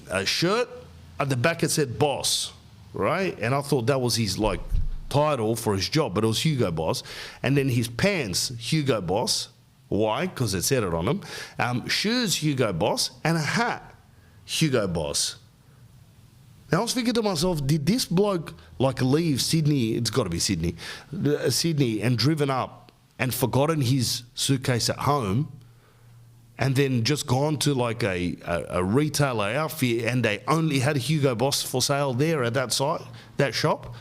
S1: a shirt at the back. It said Boss, right? And I thought that was his like title for his job, but it was Hugo Boss. And then his pants, Hugo Boss. Why? Because it said it on them. Shoes, Hugo Boss, and a hat, Hugo Boss. Now I was thinking to myself, did this bloke like leave Sydney, it's got to be Sydney, and driven up and forgotten his suitcase at home and then just gone to like a retailer outfit and they only had Hugo Boss for sale there at that site, that shop?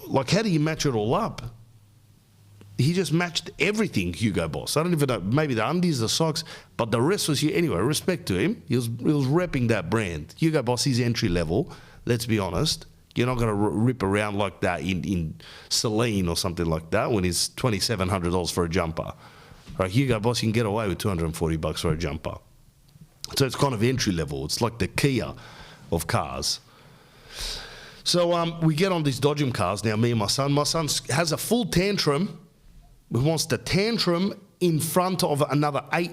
S1: Like, how do you match it all up? He just matched everything, Hugo Boss. I don't even know, maybe the undies, the socks, but the rest was here. Anyway, respect to him. He was repping that brand. Hugo Boss is entry level, let's be honest. You're not going to rip around like that in Celine or something like that when it's $2,700 for a jumper. Right, Hugo Boss, you can get away with $240 for a jumper. So it's kind of entry level. It's like the Kia of cars. So we get on these Dodgem cars now, me and my son. My son has a full tantrum. He wants to tantrum in front of another 8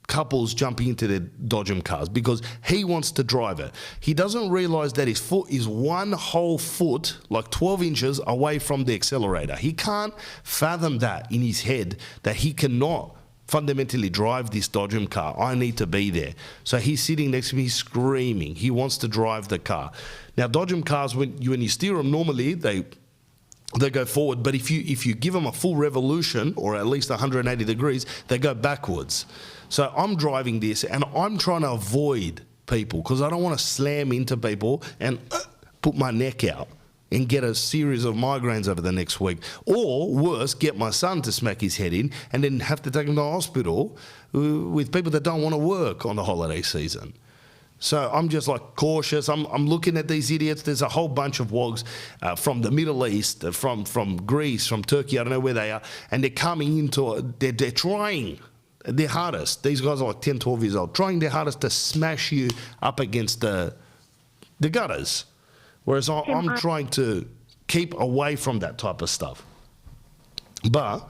S1: couples jumping into their Dodgem cars because he wants to drive it. He doesn't realise that his foot is one whole foot, like 12 inches, away from the accelerator. He can't fathom that in his head, that he cannot fundamentally drive this Dodgem car. I need to be there. So he's sitting next to me screaming. He wants to drive the car. Now, Dodgem cars, when you steer them normally, they go forward, but if you give them a full revolution, or at least 180 degrees, they go backwards. So I'm driving this, and I'm trying to avoid people, because I don't want to slam into people and put my neck out and get a series of migraines over the next week. Or worse, get my son to smack his head in and then have to take him to the hospital with people that don't want to work on the holiday season. So I'm just like cautious. I'm looking at these idiots. There's a whole bunch of wogs from the Middle East, from Greece, from Turkey. I don't know where they are. And they're coming into, they're trying their hardest. These guys are like 10, 12 years old, trying their hardest to smash you up against the gutters. Whereas I'm trying to keep away from that type of stuff. But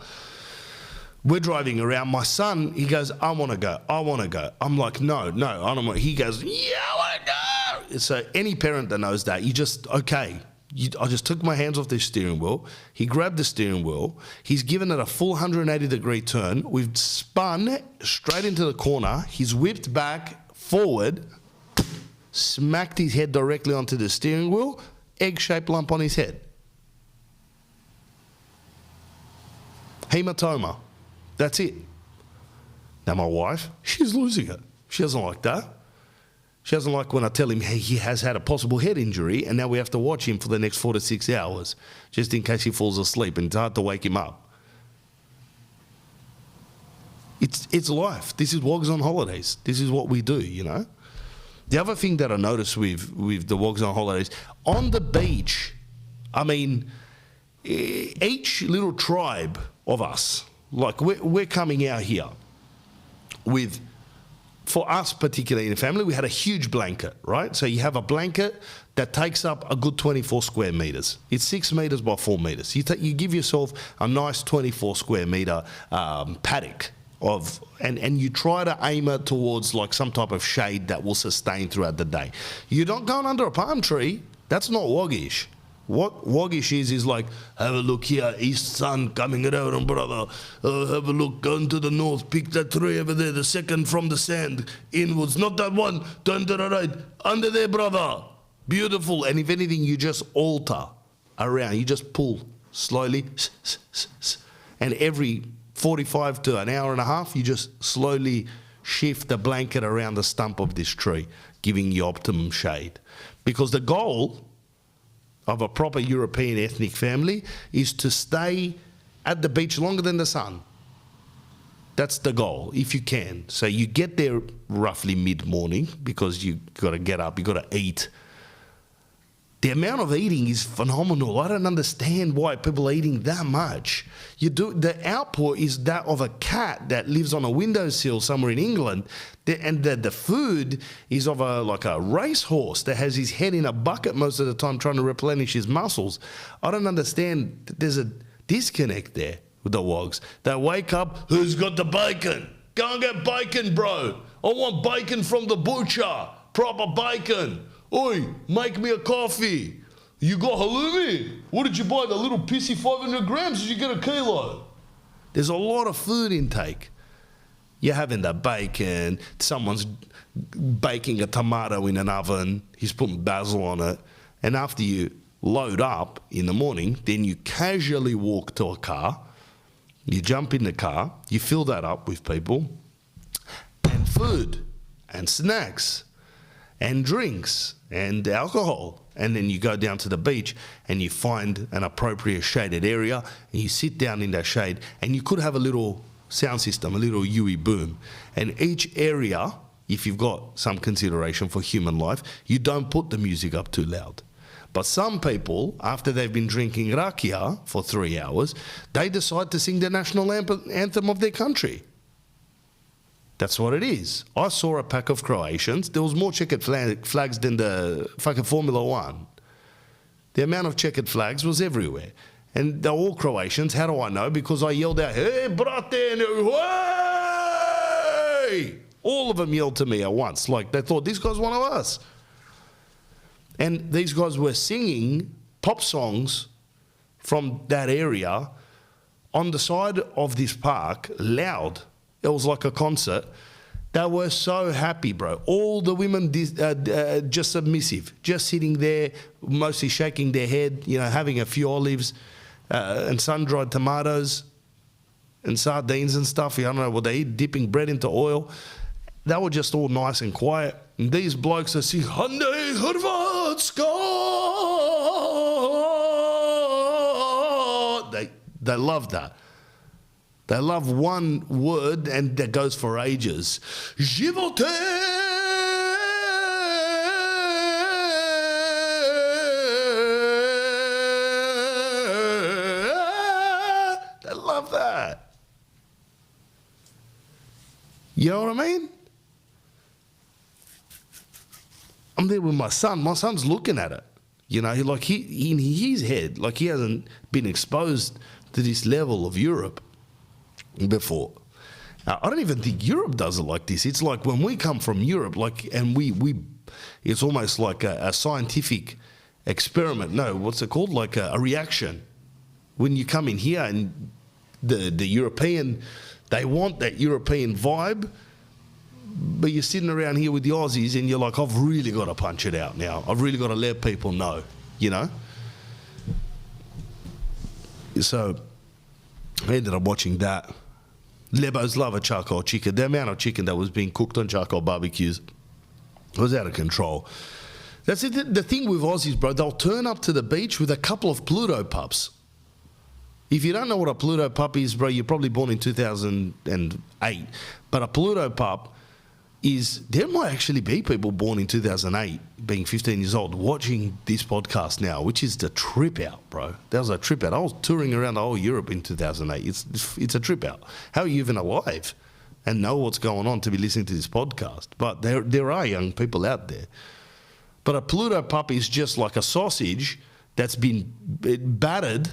S1: we're driving around. My son, he goes, I want to go. I'm like, no, I don't want. He goes, yeah, I want to go. So any parent that knows that, you just, okay. I just took my hands off the steering wheel. He grabbed the steering wheel. He's given it a full 180-degree turn. We've spun straight into the corner. He's whipped back, forward, smacked his head directly onto the steering wheel, egg-shaped lump on his head. Hematoma. That's it. Now my wife, she's losing it. She doesn't like that. She doesn't like when I tell him, hey, he has had a possible head injury and now we have to watch him for the next 4 to 6 hours just in case he falls asleep and it's hard to wake him up. It's life. This is Wogs on Holidays. This is what we do, you know. The other thing that I noticed with the Wogs on Holidays, on the beach, I mean, each little tribe of us, like we're coming out here with, for us particularly in the family, we had a huge blanket, right? So you have a blanket that takes up a good 24 square meters. It's 6 meters by 4 meters. You give yourself a nice 24 square meter paddock of, and you try to aim it towards like some type of shade that will sustain throughout the day. You're not going under a palm tree. That's not woggish. What woggish is like, have a look here, east sun coming around, brother. Have a look, going to the north, pick that tree over there, the second from the sand, inwards, not that one, turn to the right, under there, brother. Beautiful. And if anything, you just alter around, you just pull slowly, and every 45 to an hour and a half, you just slowly shift the blanket around the stump of this tree, giving you optimum shade. Because the goal of a proper European ethnic family is to stay at the beach longer than the sun. That's the goal, if you can. So you get there roughly mid-morning because you got to get up, you got to eat. The amount of eating is phenomenal. I don't understand why people are eating that much. The output is that of a cat that lives on a windowsill somewhere in England, and the food is of like a racehorse that has his head in a bucket most of the time trying to replenish his muscles. I don't understand. There's a disconnect there with the wogs. They wake up, who's got the bacon? Go and get bacon, bro. I want bacon from the butcher. Proper bacon. Oi, make me a coffee. You got halloumi? What did you buy? The little pissy 500 grams? Did you get a kilo? There's a lot of food intake. You're having the bacon. Someone's baking a tomato in an oven. He's putting basil on it. And after you load up in the morning, then you casually walk to a car. You jump in the car. You fill that up with people. And food. And snacks. And drinks and alcohol, and then you go down to the beach and you find an appropriate shaded area and you sit down in that shade, and you could have a little sound system, a little UE boom, and each area, if you've got some consideration for human life, you don't put the music up too loud. But some people, after they've been drinking rakia for 3 hours, they decide to sing the national anthem of their country. That's what it is. I saw a pack of Croatians. There was more checkered flags than the fucking Formula One. The amount of checkered flags was everywhere. And they're all Croatians. How do I know? Because I yelled out, hey, brate, hey! All of them yelled to me at once. Like they thought, this guy's one of us. And these guys were singing pop songs from that area on the side of this park, loud. It was like a concert. They were so happy, bro. All the women just submissive, just sitting there, mostly shaking their head, having a few olives and sun-dried tomatoes and sardines and stuff. I don't know what they eat, dipping bread into oil. They were just all nice and quiet. And these blokes are saying, Hyundai Hrvatska. They love that. They love one word, and that goes for ages. Živote! They love that. You know what I mean? I'm there with my son. My son's looking at it. In his head, like he hasn't been exposed to this level of Europe before. Now, I don't even think Europe does it like this. It's like when we come from Europe, and we it's almost like a scientific experiment. No, what's it called? Like a reaction. When you come in here and the European, they want that European vibe, but you're sitting around here with the Aussies and you're like, I've really got to punch it out now. I've really got to let people know, So I ended up watching that. Lebos love a charcoal chicken. The amount of chicken that was being cooked on charcoal barbecues was out of control. That's it. The thing with Aussies, bro, they'll turn up to the beach with a couple of Pluto pups. If you don't know what a Pluto pup is, bro, you're probably born in 2008. But a Pluto pup there might actually be people born in 2008, being 15 years old, watching this podcast now, which is the trip out, bro. That was a trip out. I was touring around the whole Europe in 2008. It's a trip out. How are you even alive and know what's going on to be listening to this podcast? But there are young people out there. But a Pluto pup is just like a sausage that's been battered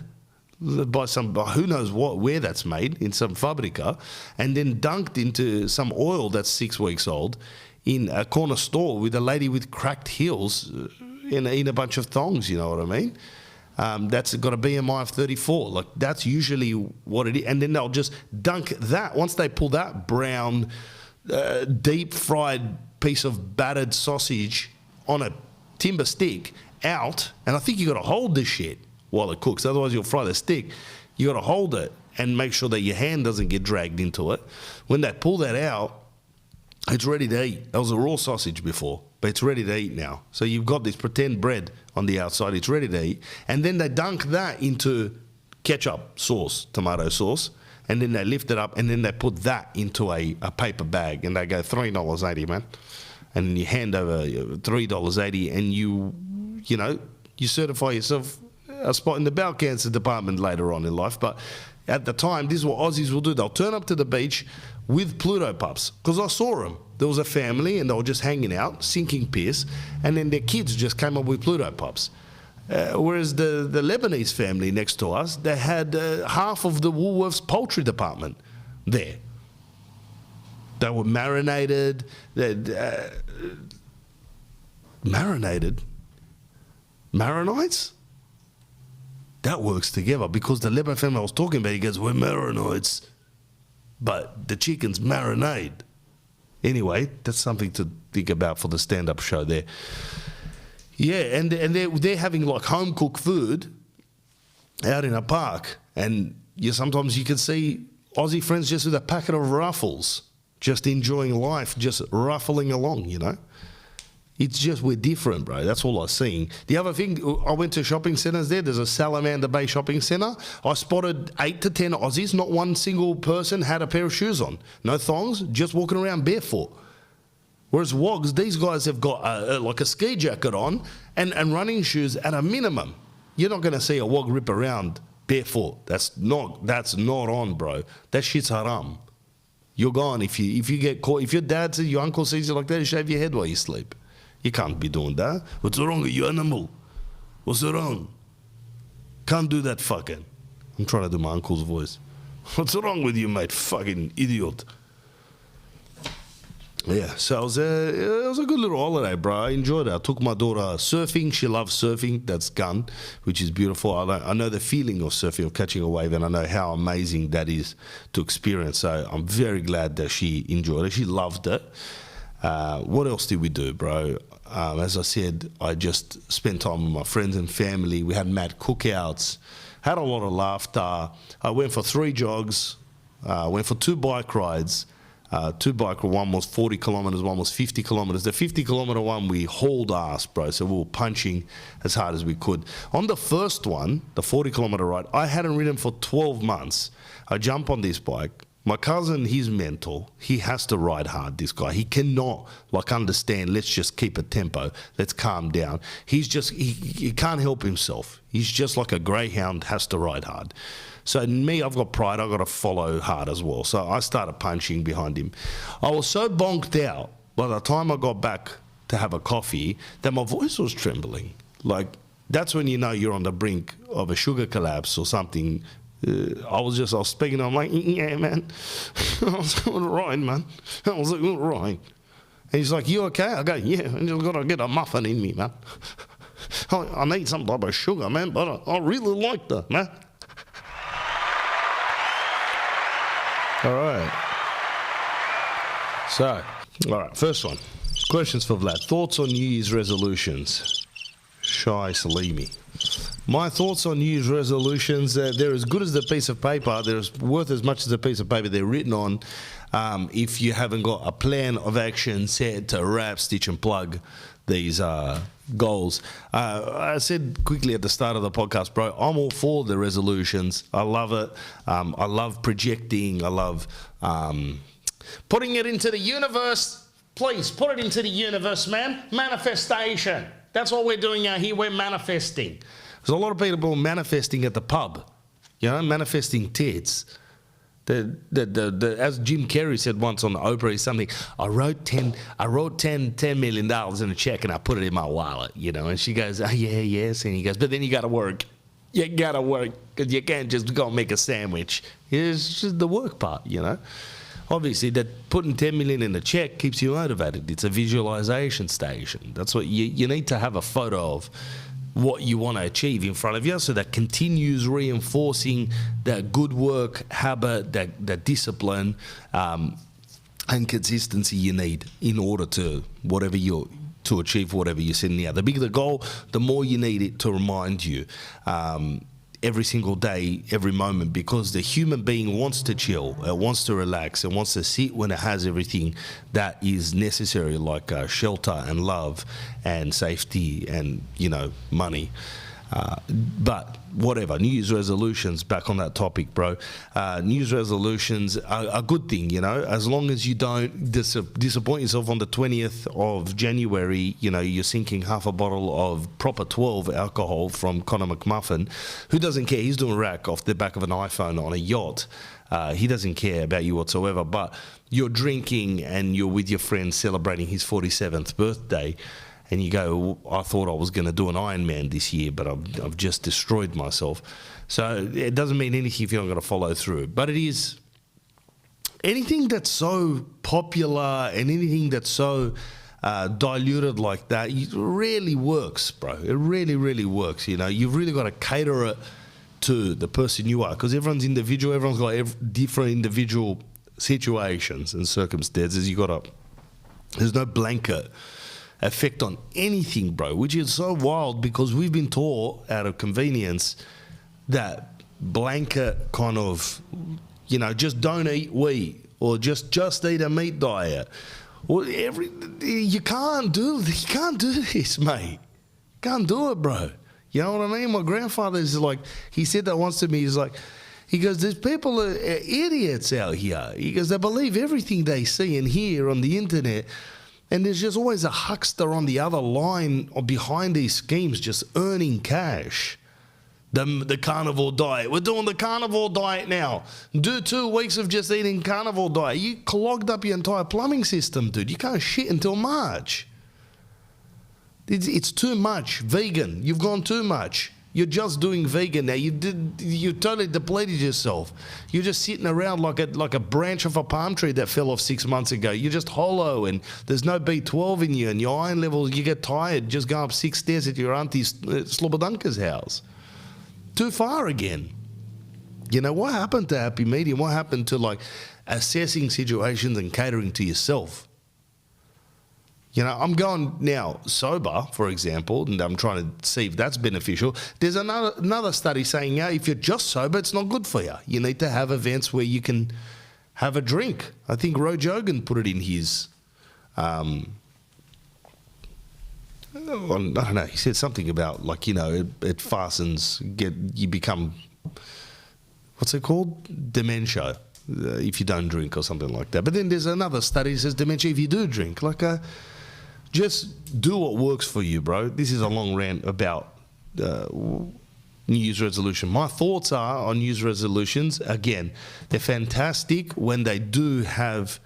S1: by who knows where that's made, in some fabrica, and then dunked into some oil that's 6 weeks old in a corner store with a lady with cracked heels in a bunch of thongs, you know what I mean? That's got a BMI of 34. Like, that's usually what it is. And then they'll just dunk that. Once they pull that brown, deep fried piece of battered sausage on a timber stick out, and I think you got to hold this shit while it cooks, otherwise you'll fry the stick. You got to hold it and make sure that your hand doesn't get dragged into it. When they pull that out, It's ready to eat. That was a raw sausage before, but it's ready to eat now. So you've got this pretend bread on the outside. It's ready to eat. And then they dunk that into ketchup sauce, tomato sauce, and then they lift it up, and then they put that into a paper bag, and they go $3.80, man. And then you hand over $3.80, and you certify yourself a spot in the bowel cancer department later on in life. But at the time, this is what Aussies will do. They'll turn up to the beach with Pluto pups, because I saw them. There was a family, and they were just hanging out, sinking piss, and then their kids just came up with Pluto pups. Whereas the Lebanese family next to us, they had half of the Woolworths poultry department there. They were marinated. Marinated? Marinites? That works together, because the Lebanese family I was talking about, he goes, we're marinites, but the chicken's marinade. Anyway, that's something to think about for the stand-up show there. Yeah, and they're having like home-cooked food out in a park, and sometimes you can see Aussie friends just with a packet of Ruffles, just enjoying life, just ruffling along, It's just, we're different, bro. That's all I'm seeing. The other thing, I went to shopping centres there. There's a Salamander Bay shopping centre. I spotted 8 to 10 Aussies. Not one single person had a pair of shoes on. No thongs, just walking around barefoot. Whereas Wogs, these guys have got like a ski jacket on and running shoes at a minimum. You're not going to see a Wog rip around barefoot. That's not on, bro. That shit's haram. You're gone if you get caught. If your dad says, your uncle sees you like that, you shave your head while you sleep. You can't be doing that. What's wrong with you, animal? What's wrong? Can't do that fucking. I'm trying to do my uncle's voice. What's wrong with you, mate? Fucking idiot. Yeah, so it was a good little holiday, bro. I enjoyed it. I took my daughter surfing. She loves surfing. That's gun, which is beautiful. I know the feeling of surfing, of catching a wave, and I know how amazing that is to experience. So I'm very glad that she enjoyed it. She loved it. What else did we do, bro? As I said, I just spent time with my friends and family. We had mad cookouts, had a lot of laughter. I went for 3 jogs, went for 2 bike rides. 2 bike rides, one was 40 kilometres, one was 50 kilometres. The 50 kilometre one, we hauled ass, bro. So we were punching as hard as we could. On the first one, the 40 kilometre ride, I hadn't ridden for 12 months. I jump on this bike. My cousin, he's mental. He has to ride hard, this guy. He cannot, understand, let's just keep a tempo. Let's calm down. He's just, he can't help himself. He's just like a greyhound, has to ride hard. So me, I've got pride. I've got to follow hard as well. So I started punching behind him. I was so bonked out by the time I got back to have a coffee that my voice was trembling. That's when you know you're on the brink of a sugar collapse or something. I was speaking, I'm like, yeah, man. I was all right, man. I was like, all right. And he's like, you okay? I go, yeah, I just got to get a muffin in me, man. I need some type of sugar, man, but I really like that, man. All right. So, all right, first one. Questions for Vlad. Thoughts on New Year's resolutions? Shai Salimi. My thoughts on New Year's resolutions, they're as good as the piece of paper. They're worth as much as the piece of paper they're written on. If you haven't got a plan of action set to wrap, stitch and plug these goals. I said quickly at the start of the podcast, bro, I'm all for the resolutions. I love it. I love projecting. I love putting it into the universe. Please, put it into the universe, man. Manifestation. That's what we're doing out here. We're manifesting. There's a lot of people manifesting at the pub, manifesting tits. As Jim Carrey said once on Oprah, is something. I wrote $10 million in a check and I put it in my wallet, And she goes, oh, yeah, yes. And he goes, but then you got to work. You got to work because you can't just go make a sandwich. It's just the work part, Obviously, that putting 10 million in a check keeps you motivated. It's a visualization station. That's what you need to have a photo of what you want to achieve in front of you, so that continues reinforcing that good work habit, that discipline, and consistency you need in order to achieve whatever you're setting out. The bigger the goal, the more you need it to remind you. every single day, every moment, because the human being wants to chill, it wants to relax, it wants to sit when it has everything that is necessary, like shelter and love and safety and, money. But whatever, New Year's resolutions, back on that topic, bro. New Year's resolutions are a good thing, as long as you don't disappoint yourself on the 20th of January, you're sinking half a bottle of proper 12 alcohol from Conor McMuffin, who doesn't care. He's doing rack off the back of an iPhone on a yacht. He doesn't care about you whatsoever, but you're drinking and you're with your friends celebrating his 47th birthday. And you go, I thought I was going to do an Ironman this year, but I've just destroyed myself. So it doesn't mean anything if you're not going to follow through. But it is anything that's so popular and anything that's so diluted like that, it really works, bro. It really, really works. You've really got to cater it to the person you are, because everyone's individual. Everyone's got different individual situations and circumstances. There's no blanket effect on anything, bro, which is so wild, because we've been taught out of convenience that blanket kind of, just don't eat wheat, or just eat a meat diet. Well, you can't do this, mate. Can't do it, bro. You know what I mean? My grandfather is like, he said that once to me. He goes, there's people are idiots out here. He goes, they believe everything they see and hear on the internet. And there's just always a huckster on the other line or behind these schemes just earning cash. The carnivore diet. We're doing the carnivore diet now. Do 2 weeks of just eating carnivore diet. You clogged up your entire plumbing system, dude. You can't shit until March. It's too much. Vegan. You've gone too much. You're just doing vegan now. You totally depleted yourself. You're just sitting around like a branch of a palm tree that fell off 6 months ago. You're just hollow, and there's no B12 in you, and your iron levels, you get tired just going up 6 stairs at your auntie Slobodunka's house. Too far again. What happened to happy medium? What happened to assessing situations and catering to yourself? I'm going now sober, for example, and I'm trying to see if that's beneficial. There's another study saying, if you're just sober, it's not good for you. You need to have events where you can have a drink. I think Roe Jogan put it in his, I don't know, he said something about it fastens, you become, what's it called? Dementia, if you don't drink or something like that. But then there's another study that says dementia if you do drink. Just do what works for you, bro. This is a long rant about New Year's resolution. My thoughts are on New Year's resolutions. Again, they're fantastic when they do have,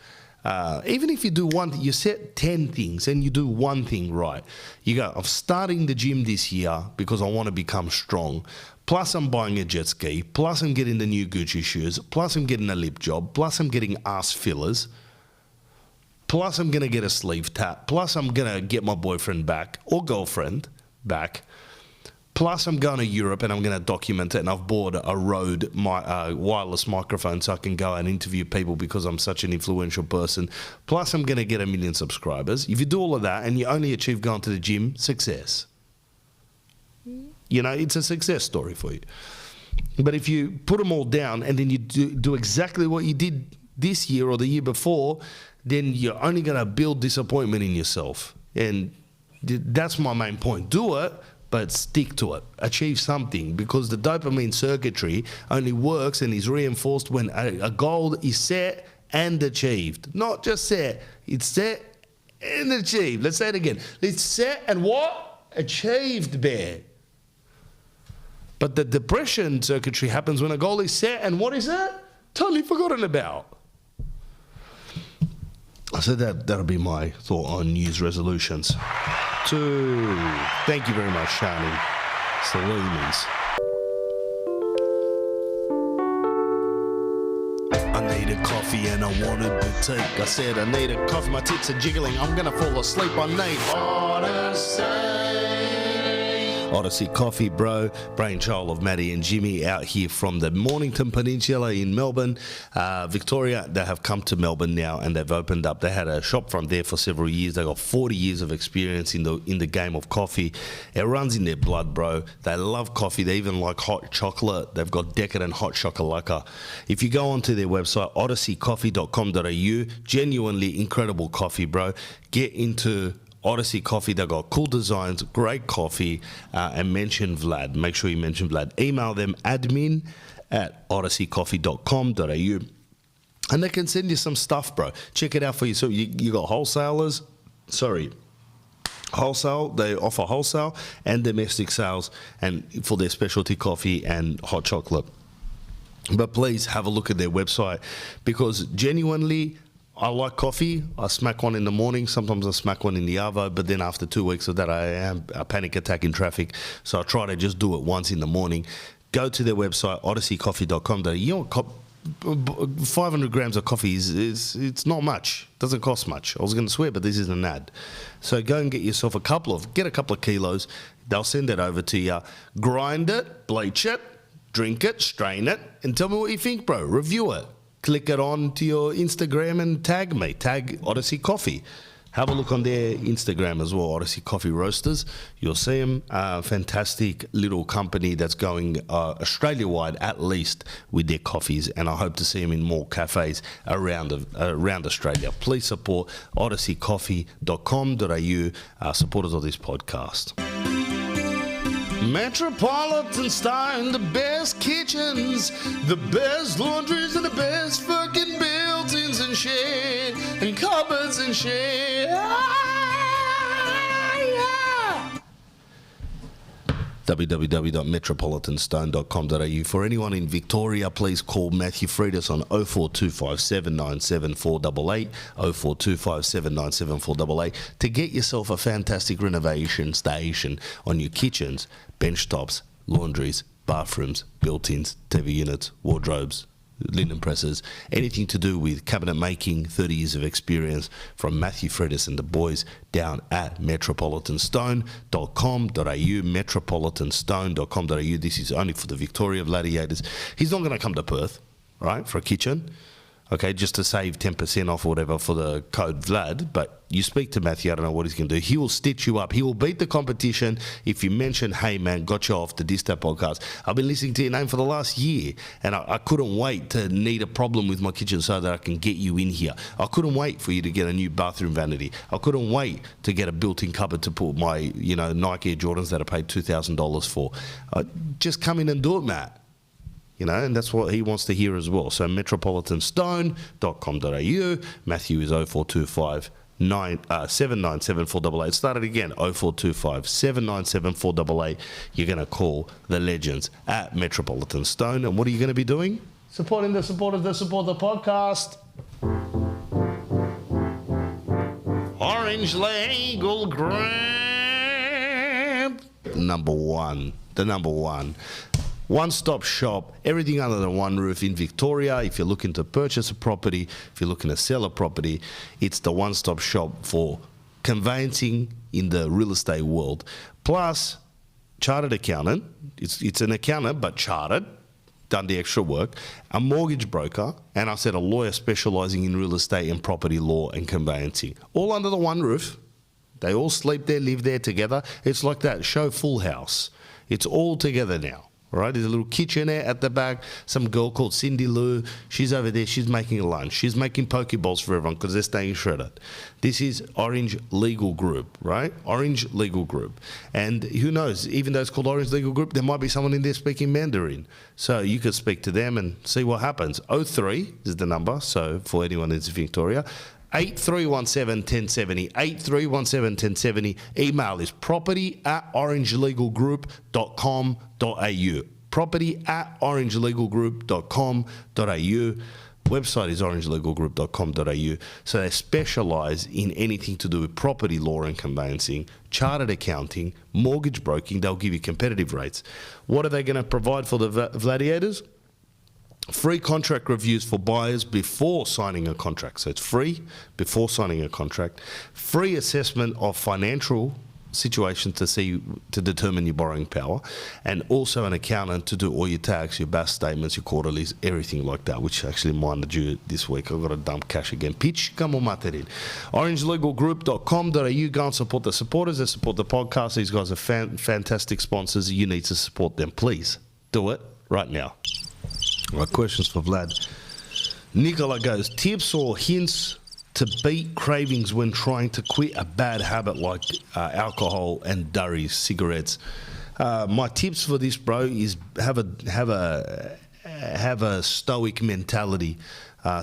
S1: even if you do you set 10 things and you do one thing right. You go, I'm starting the gym this year because I want to become strong. Plus I'm buying a jet ski. Plus I'm getting the new Gucci shoes. Plus I'm getting a lip job. Plus I'm getting ass fillers. Plus, I'm going to get a sleeve tap. Plus, I'm going to get my boyfriend back or girlfriend back. Plus, I'm going to Europe and I'm going to document it. And I've bought a Rode wireless microphone so I can go and interview people because I'm such an influential person. Plus, I'm going to get 1 million subscribers. If you do all of that and you only achieve going to the gym, success. It's a success story for you. But if you put them all down and then you do exactly what you did this year or the year before, then you're only going to build disappointment in yourself. And that's my main point. Do it, but stick to it. Achieve something, because the dopamine circuitry only works and is reinforced when a goal is set and achieved. Not just set. It's set and achieved. Let's say it again. It's set and what? Achieved, bear. But the depression circuitry happens when a goal is set and what is it? Totally forgotten about. So that'll be my thought on New Year's resolutions. Thank you very much, Shani Salinas. I need a coffee and I wanted to take. I said I need a coffee, my tits are jiggling. I'm gonna fall asleep. I need ODYSSEY. Odyssey Coffee, bro, brainchild of Maddie and Jimmy out here from the Mornington Peninsula in Melbourne. Victoria, they have come to Melbourne now and they've opened up. They had a shop front there for several years. They got 40 years of experience in the game of coffee. It runs in their blood, bro. They love coffee. They even like hot chocolate. They've got decadent hot chocolate. If you go onto their website, odysseycoffee.com.au, genuinely incredible coffee, bro. Get into Odyssey Coffee. They've got cool designs, great coffee, and mention Vlad. Make sure you mention Vlad. Email them admin@odysseycoffee.com.au and they can send you some stuff, bro. Check it out for yourself. You got wholesalers, wholesale. They offer wholesale and domestic sales and for their specialty coffee and hot chocolate. But please have a look at their website because genuinely, I like coffee. I smack one in the morning. Sometimes I smack one in the arvo, but then after 2 weeks of that, I have a panic attack in traffic. So I try to just do it once in the morning. Go to their website, odysseycoffee.com. You know, 500 grams of coffee it's not much. Doesn't cost much. I was going to swear, but this is an ad. So go and get yourself a couple of kilos. They'll send it over to you. Grind it, bleach it, drink it, strain it, and tell me what you think, bro. Review it. Click it on to your Instagram and tag me. Tag Odyssey Coffee. Have a look on their Instagram as well, Odyssey Coffee Roasters. You'll see them. Fantastic little company that's going Australia-wide at least with their coffees, and I hope to see them in more cafes around Australia. Please support odysseycoffee.com.au, supporters of this podcast. Metropolitan Style, the best kitchens, the best laundries, and the best fucking built-ins and shit, and cupboards and shit. www.metropolitanstone.com.au. For anyone in Victoria, please call Matthew Friedis on 0425 797 488, 0425 797 488 to get yourself a fantastic renovation station on your kitchens, bench tops, laundries, bathrooms, built-ins, TV units, wardrobes, linen presses, anything to do with cabinet making. 30 years of experience from Matthew Fredis and the boys down at metropolitanstone.com.au, metropolitanstone.com.au. This is only for the Victoria Vladiators. He's not going to come to Perth, right, for a kitchen, okay, just to save 10% off or whatever for the code Vlad. But you speak to Matthew, I don't know what he's going to do. He will stitch you up. He will beat the competition if you mention, hey, man, got you off the Distat podcast. I've been listening to your name for the last year, and I couldn't wait to need a problem with my kitchen so that I can get you in here. I couldn't wait for you to get a new bathroom vanity. I couldn't wait to get a built-in cupboard to put my, Nike Air Jordans that I paid $2,000 for. Just come in and do it, Matt. And that's what he wants to hear as well. So metropolitanstone.com.au. Matthew is 0425 797 488. Start it again, 0425 797 488. You're going to call the legends at Metropolitan Stone. And what are you going to be doing? Supporting the supporters that support the podcast. Orange Legal Grab. The number one. One-stop shop, everything under the one roof in Victoria. If you're looking to purchase a property, if you're looking to sell a property, it's the one-stop shop for conveyancing in the real estate world. Plus, chartered accountant, it's an accountant but chartered, done the extra work, a mortgage broker, and I said a lawyer specialising in real estate and property law and conveyancing. All under the one roof. They all sleep there, live there together. It's like that show Full House. It's all together now. All right, there's a little kitchenette at the back. Some girl called Cindy Lou. She's over there. She's making a lunch. She's making Pokeballs for everyone because they're staying shredded. This is Orange Legal Group, right? Orange Legal Group. And who knows, even though it's called Orange Legal Group, there might be someone in there speaking Mandarin. So you could speak to them and see what happens. 03 is the number, so for anyone that's in Victoria. 8317-1070, 8317-1070. Email is property@orangelegalgroup.com.au. property@orangelegalgroup.com.au. Website is orangelegalgroup.com.au. So they specialise in anything to do with property law and conveyancing, chartered accounting, mortgage broking. They'll give you competitive rates. What are they going to provide for the Vladiators? Free contract reviews for buyers before signing a contract. So it's free before signing a contract. Free assessment of financial situation to determine your borrowing power, and also an accountant to do all your tax, your BAS statements, your quarterlies, everything like that, which actually mine are due this week. I've got to dump cash again. Pitch, come on, materin. orangelegalgroup.com.au. Go and support the supporters that support the podcast. These guys are fantastic sponsors. You need to support them. Please do it right now. All right, questions for Vlad. Nicola goes, tips or hints to beat cravings when trying to quit a bad habit like alcohol and durries, cigarettes. My tips for this, bro, is have a stoic mentality.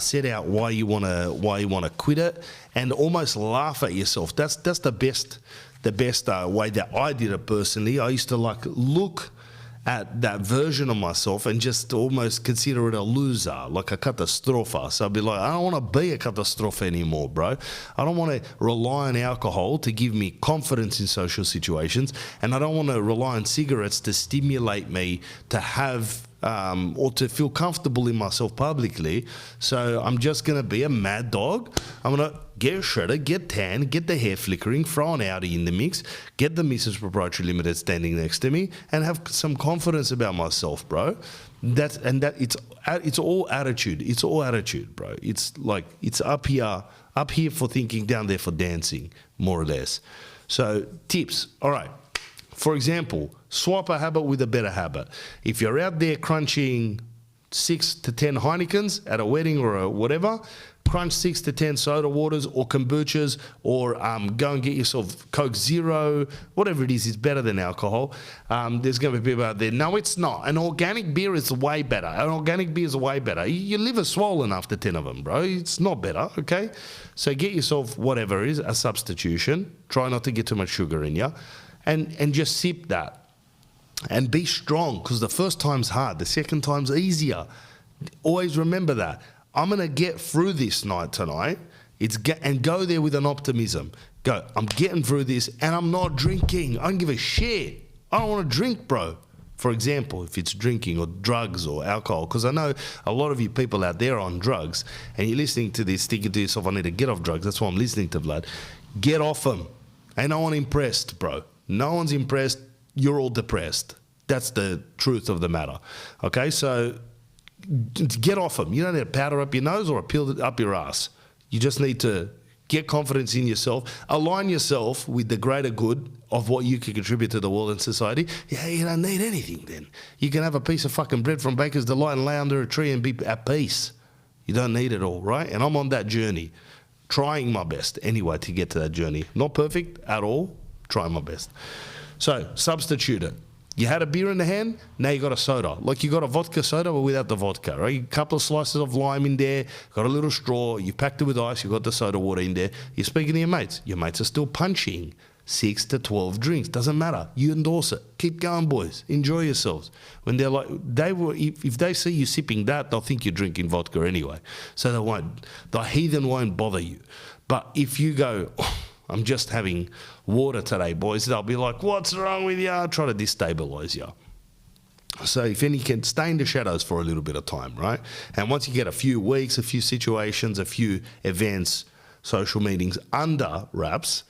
S1: Set out why you wanna quit it, and almost laugh at yourself. That's the best way that I did it personally. I used to look at that version of myself and just almost consider it a loser, like a catastrophe. So I'd be like, I don't want to be a catastrophe anymore, bro. I don't want to rely on alcohol to give me confidence in social situations, and I don't want to rely on cigarettes to stimulate me to have or to feel comfortable in myself publicly. So I'm just going to be a mad dog. I'm going to get shredded, get tan, get the hair flickering, throw an Audi in the mix, get the Mrs. Proprietary Limited standing next to me, and have some confidence about myself, bro. It's all attitude. It's all attitude, bro. It's like, it's up here for thinking, down there for dancing, more or less. So tips. All right. For example, swap a habit with a better habit. If you're out there crunching 6 to 10 Heinekens at a wedding or a whatever, crunch 6 to 10 soda waters or kombuchas, or go and get yourself Coke Zero, whatever it is better than alcohol. There's going to be people out there, no, it's not. An organic beer is way better. An organic beer is way better. Your liver's swollen after 10 of them, bro. It's not better, okay? So get yourself whatever it is, a substitution. Try not to get too much sugar in you. And just sip that. And be strong, because the first time's hard. The second time's easier. Always remember that. I'm going to get through this night tonight. And go there with an optimism. Go, I'm getting through this, and I'm not drinking. I don't give a shit. I don't want to drink, bro. For example, if it's drinking or drugs or alcohol, because I know a lot of you people out there are on drugs, and you're listening to this thinking to yourself, I need to get off drugs. That's why I'm listening to Vlad. Get off them. Ain't no one impressed, bro. No one's impressed. You're all depressed. That's the truth of the matter. Okay, so get off them. You don't need to powder up your nose or a pill up your ass. You just need to get confidence in yourself. Align yourself with the greater good of what you can contribute to the world and society. Yeah, you don't need anything then. You can have a piece of fucking bread from Baker's Delight and lay under a tree and be at peace. You don't need it all, right? And I'm on that journey, trying my best anyway to get to that journey. Not perfect at all. Try my best. So substitute it. You had a beer in the hand, now you got a soda. Like you got a vodka soda but without the vodka, right? A couple of slices of lime in there, got a little straw, you packed it with ice, you got the soda water in there. You're speaking to your mates. Your mates are still punching 6 to 12 drinks. Doesn't matter. You endorse it. Keep going, boys. Enjoy yourselves. When they're like, if they see you sipping that, they'll think you're drinking vodka anyway. So the heathen won't bother you. But if you go, I'm just having water today, boys, they'll be like, what's wrong with you? I'll try to destabilise you. So if any, can stay in the shadows for a little bit of time, right? And once you get a few weeks, a few situations, a few events, social meetings under wraps,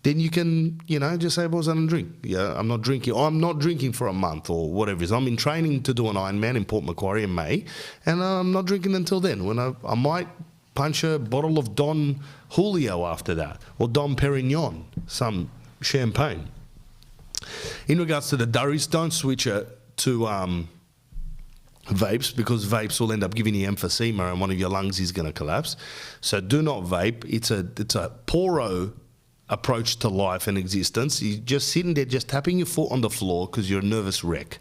S1: then you can, just say, boys, I don't drink. Yeah, I'm not drinking. I'm not drinking for a month or whatever it is. I'm in training to do an Ironman in Port Macquarie in May, and I'm not drinking until then. When I might punch a bottle of Don Julio after that, or Dom Perignon, some champagne. In regards to the durries, don't switch it to vapes, because vapes will end up giving you emphysema and one of your lungs is going to collapse. So do not vape. It's a poro approach to life and existence. You're just sitting there, just tapping your foot on the floor because you're a nervous wreck.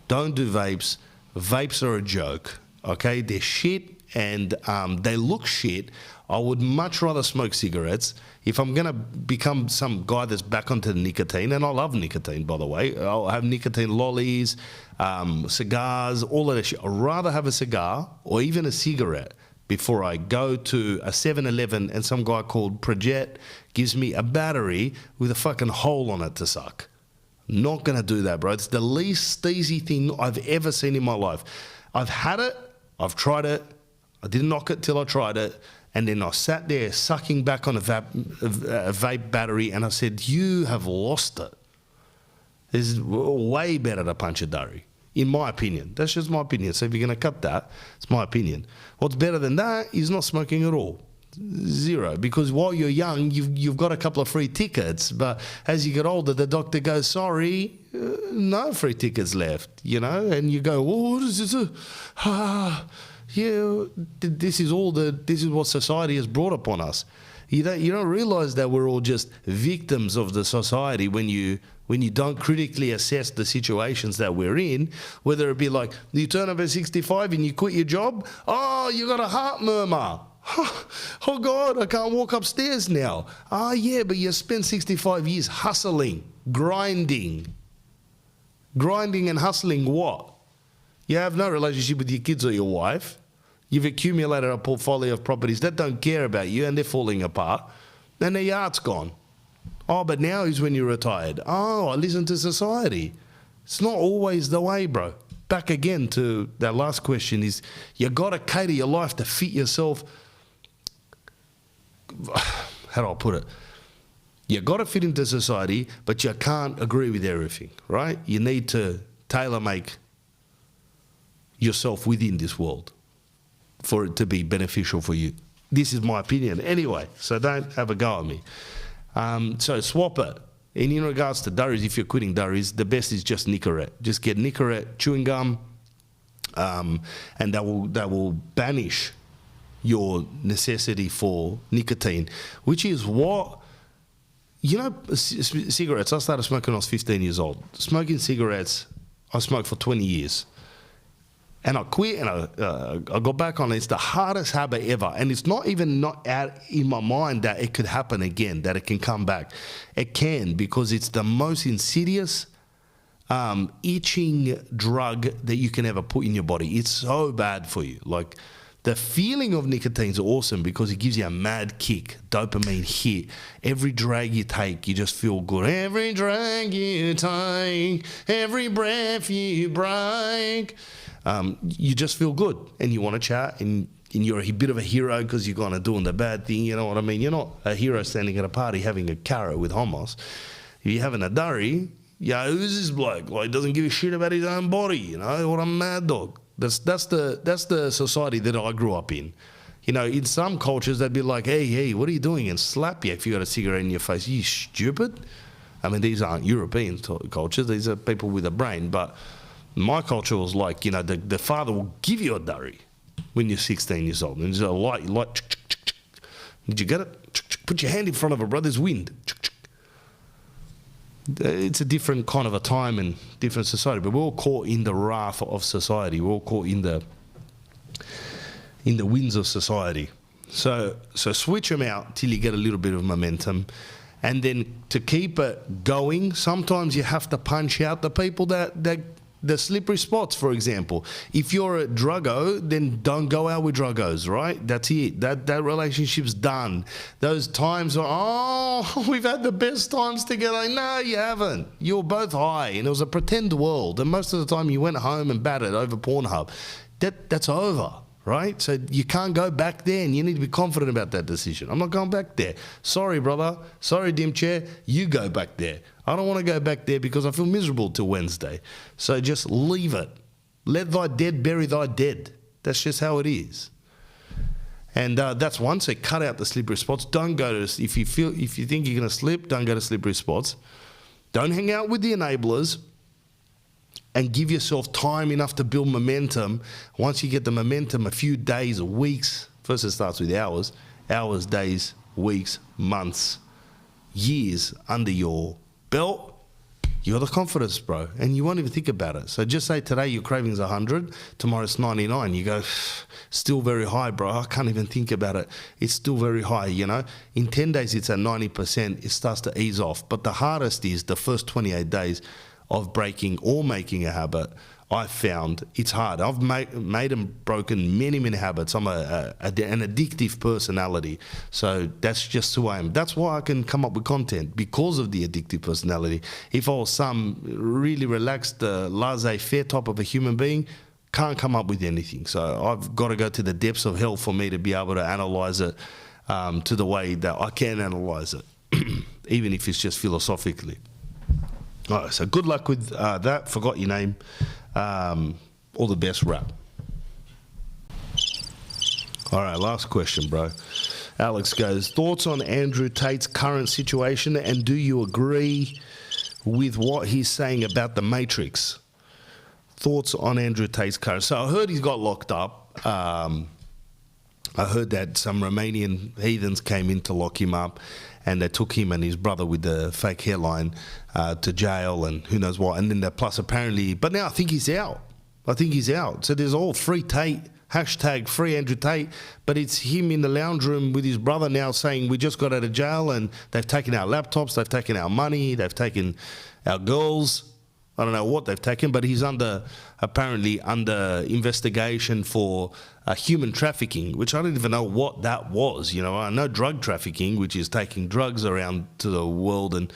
S1: Don't do vapes. Vapes are a joke, okay? They're shit. And they look shit. I would much rather smoke cigarettes. If I'm going to become some guy that's back onto nicotine, and I love nicotine, by the way, I'll have nicotine lollies, cigars, all of that shit. I'd rather have a cigar or even a cigarette before I go to a 7-Eleven and some guy called Projet gives me a battery with a fucking hole on it to suck. Not going to do that, bro. It's the least steezy thing I've ever seen in my life. I've had it. I've tried it. I didn't knock it till I tried it, And then I sat there sucking back on a vape battery, and I said, you have lost it. It's way better to punch a durry, in my opinion. That's just my opinion. So if you're going to cut that, it's my opinion. What's better than that is not smoking at all. Zero. Because while you're young, you've got a couple of free tickets. But as you get older, the doctor goes, sorry, no free tickets left, you know? And you go, oh, this is this is what society has brought upon us. You don't realize that we're all just victims of the society when you don't critically assess the situations that we're in, whether it be like you turn over 65 and you quit your job. Oh, you got a heart murmur. Oh God, I can't walk upstairs now. Ah, yeah, but you spent 65 years hustling, grinding and hustling what? You have no relationship with your kids or your wife. You've accumulated a portfolio of properties that don't care about you and they're falling apart. And their yard's gone. Oh, but now is when you're retired. Oh, I listen to society. It's not always the way, bro. Back again to that last question is you got to cater your life to fit yourself. How do I put it? You got to fit into society, but you can't agree with everything, right? You need to tailor-make yourself within this world for it to be beneficial for you. This is my opinion anyway, so don't have a go at me. So swap it. And in regards to durries, if you're quitting durries, the best is just Nicorette. Just get Nicorette chewing gum, and that will banish your necessity for nicotine, which is what, you know, cigarettes. I started smoking when I was 15 years old. Smoking cigarettes, I smoked for 20 years. And I quit and I got back on it. It's the hardest habit ever. And it's not out in my mind that it could happen again, that it can come back. It can, because it's the most insidious itching drug that you can ever put in your body. It's so bad for you. Like, the feeling of nicotine is awesome because it gives you a mad kick, dopamine hit. Every drag you take, you just feel good. Every drag you take, every breath you break. You just feel good and you want to chat and you're a bit of a hero because you're kind of doing the bad thing, you know what I mean? You're not a hero standing at a party having a carrot with hummus. If you're having a durry, yeah, who's this bloke? Like, doesn't give a shit about his own body, you know? What a mad dog. That's the society that I grew up in. You know, in some cultures they'd be like, hey, what are you doing? And slap you if you got a cigarette in your face. You stupid? I mean, these aren't European cultures. These are people with a brain. But my culture was like, you know, the father will give you a durry when you're 16 years old. And there's a light, did you get it? Put your hand in front of it, bro. There's wind. It's a different kind of a time and different society, but we're all caught in the wrath of society. We're all caught in the winds of society. So switch them out till you get a little bit of momentum. And then to keep it going, sometimes you have to punch out the people that the slippery spots, for example. If you're a druggo, then don't go out with druggos, right? That's it. That relationship's done. Those times are, we've had the best times together. No, you haven't. You were both high, and it was a pretend world. And most of the time you went home and batted over Pornhub. That's over, right? So you can't go back there, and you need to be confident about that decision. I'm not going back there. Sorry, brother. Sorry, dim chair. You go back there. I don't want to go back there because I feel miserable till Wednesday. So just leave it. Let thy dead bury thy dead. That's just how it is. And that's one. So cut out the slippery spots. Don't go to, if you think you're going to slip, don't go to slippery spots. Don't hang out with the enablers, and give yourself time enough to build momentum. Once you get the momentum, a few days or weeks, first it starts with hours, days, weeks, months, years under your belt, you're the confidence, bro, and you won't even think about it. So just say today your cravings 100, tomorrow it's 99. You go, still very high, bro. I can't even think about it. It's still very high, you know. In 10 days it's at 90%. It starts to ease off. But the hardest is the first 28 days of breaking or making a habit. I found it's hard. I've made and broken many habits. I'm an addictive personality. So that's just who I am. That's why I can come up with content, because of the addictive personality. If I was some really relaxed, laissez-faire type of a human being, can't come up with anything. So I've got to go to the depths of hell for me to be able to analyse it to the way that I can analyse it, even if it's just philosophically. All right, so good luck with that. Forgot your name. All the best, rap. All right, last question, bro. Alex goes, thoughts on Andrew Tate's current situation, and do you agree with what he's saying about the Matrix? Thoughts on Andrew Tate's current. So I heard he's got locked up. I heard that some Romanian heathens came in to lock him up, and they took him and his brother with the fake hairline to jail and who knows what. And then plus apparently, but now I think he's out. So there's all free Tate, hashtag free Andrew Tate, but it's him in the lounge room with his brother now saying we just got out of jail and they've taken our laptops, they've taken our money, they've taken our girls. I don't know what they've taken, but he's apparently under investigation for human trafficking, which I don't even know what that was. You know, I know drug trafficking, which is taking drugs around to the world and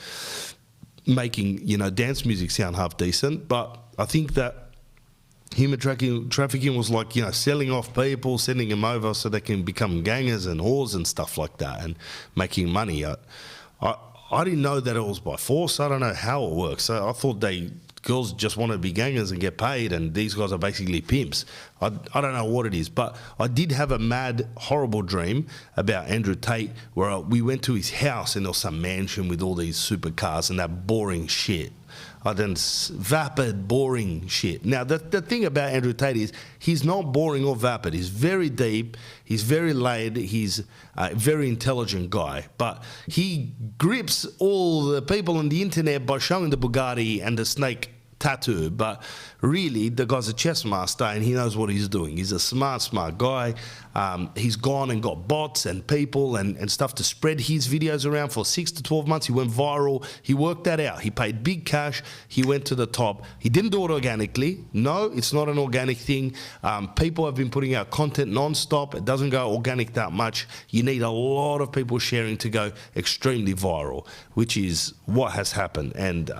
S1: making, you know, dance music sound half decent. But I think that human trafficking was like, you know, selling off people, sending them over so they can become gangers and whores and stuff like that and making money. I didn't know that it was by force. I don't know how it works. So I thought girls just want to be gangers and get paid, and these guys are basically pimps. I don't know what it is, but I did have a mad, horrible dream about Andrew Tate where we went to his house and there was some mansion with all these supercars and that boring shit. Vapid, boring shit. Now, the thing about Andrew Tate is he's not boring or vapid. He's very deep. He's very laid. He's a very intelligent guy. But he grips all the people on the internet by showing the Bugatti and the snake tattoo. But really, the guy's a chess master and he knows what he's doing. He's a smart guy. He's gone and got bots and people and stuff to spread his videos around for 6 to 12 months. He went viral. He worked that out. He paid big cash. He went to the top. He didn't do it organically. No, it's not an organic thing. People have been putting out content non-stop. It doesn't go organic that much. You need a lot of people sharing to go extremely viral, which is what has happened. And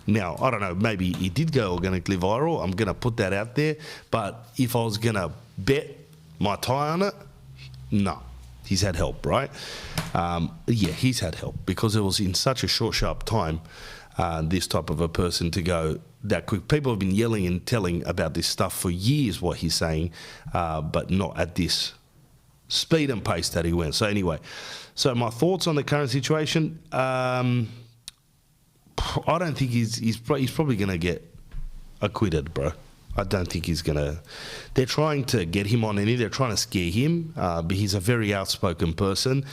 S1: now, I don't know, maybe he did go organically viral. I'm going to put that out there. But if I was going to bet my tie on it, no. He's had help, right? Yeah, he's had help because it was in such a short, sharp time, this type of a person to go that quick. People have been yelling and telling about this stuff for years, what he's saying, but not at this speed and pace that he went. So anyway, so my thoughts on the current situation, I don't think he's probably going to get acquitted, bro. I don't think he's going to. They're trying to get him on they're trying to scare him, but he's a very outspoken person.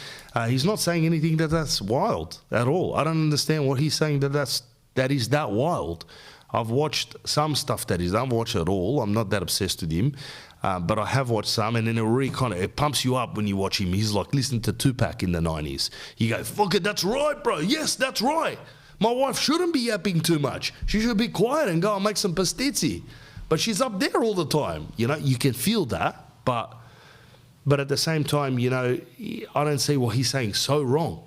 S1: He's not saying anything that's wild at all. I don't understand what he's saying that is that wild. I've watched some stuff that he's done. I've watched it all. I'm not that obsessed with him, but I have watched some, and then it really it pumps you up when you watch him. He's like listening to Tupac in the 90s. You go, fuck it, that's right, bro. Yes, that's right. My wife shouldn't be yapping too much. She should be quiet and go and make some pastizzi. But she's up there all the time. You know, you can feel that. But at the same time, you know, I don't see what he's saying so wrong.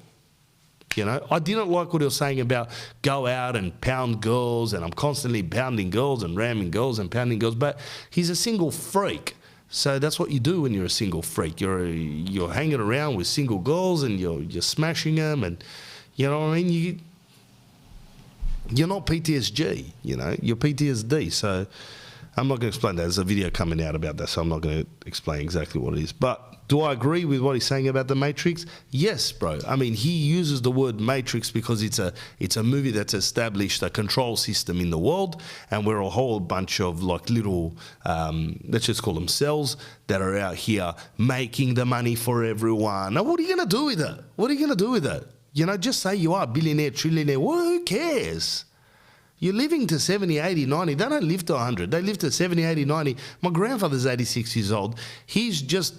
S1: You know, I didn't like what he was saying about go out and pound girls, and I'm constantly pounding girls and ramming girls and pounding girls. But he's a single freak. So that's what you do when you're a single freak. You're hanging around with single girls and you're smashing them, and you know what I mean? You're not PTSD, you know, you're PTSD. So I'm not going to explain that. There's a video coming out about that, so I'm not going to explain exactly what it is. But do I agree with what he's saying about the Matrix? Yes, bro. I mean, he uses the word Matrix because it's a movie that's established a control system in the world, and we're a whole bunch of like little, let's just call them cells that are out here making the money for everyone. Now, what are you going to do with it? What are you going to do with it? You know, just say you are a billionaire, trillionaire. Well, who cares? You're living to 70, 80, 90. They don't live to 100. They live to 70, 80, 90. My grandfather's 86 years old. He's just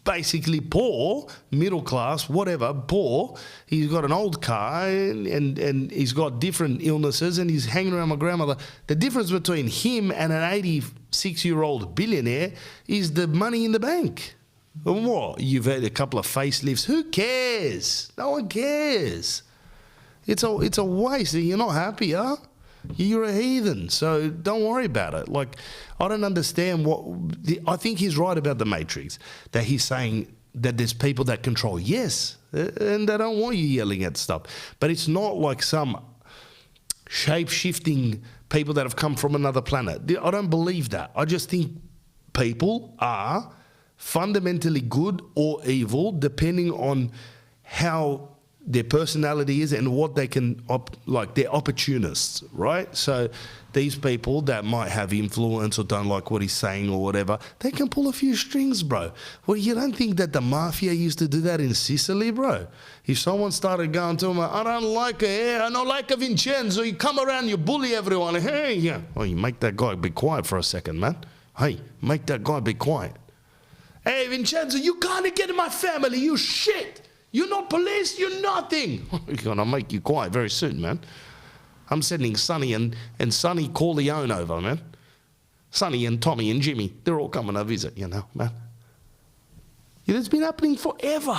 S1: basically poor, middle class, whatever, poor. He's got an old car and he's got different illnesses and he's hanging around my grandmother. The difference between him and an 86-year-old billionaire is the money in the bank. What? You've had a couple of facelifts. Who cares? No one cares. It's a waste. You're not happy, huh? You're a heathen, so don't worry about it. Like, I don't understand I think he's right about the Matrix, that he's saying that there's people that control. Yes, and they don't want you yelling at stuff. But it's not like some shape-shifting people that have come from another planet. I don't believe that. I just think people are fundamentally good or evil depending on how their personality is and what they can, they're opportunists, right? So these people that might have influence or don't like what he's saying or whatever, they can pull a few strings, bro. Well, you don't think that the mafia used to do that in Sicily, bro? If someone started going to him, I don't like her, I don't like a Vincenzo, you come around, you bully everyone, hey, yeah. Well, you make that guy be quiet for a second, man. Hey, make that guy be quiet. Hey, Vincenzo, you can't get in my family, you shit. You're not police, you're nothing. You're gonna make you quiet very soon, man. I'm sending Sonny and Sonny Corleone over, man. Sonny and Tommy and Jimmy, they're all coming to visit, you know, man. It's been happening forever.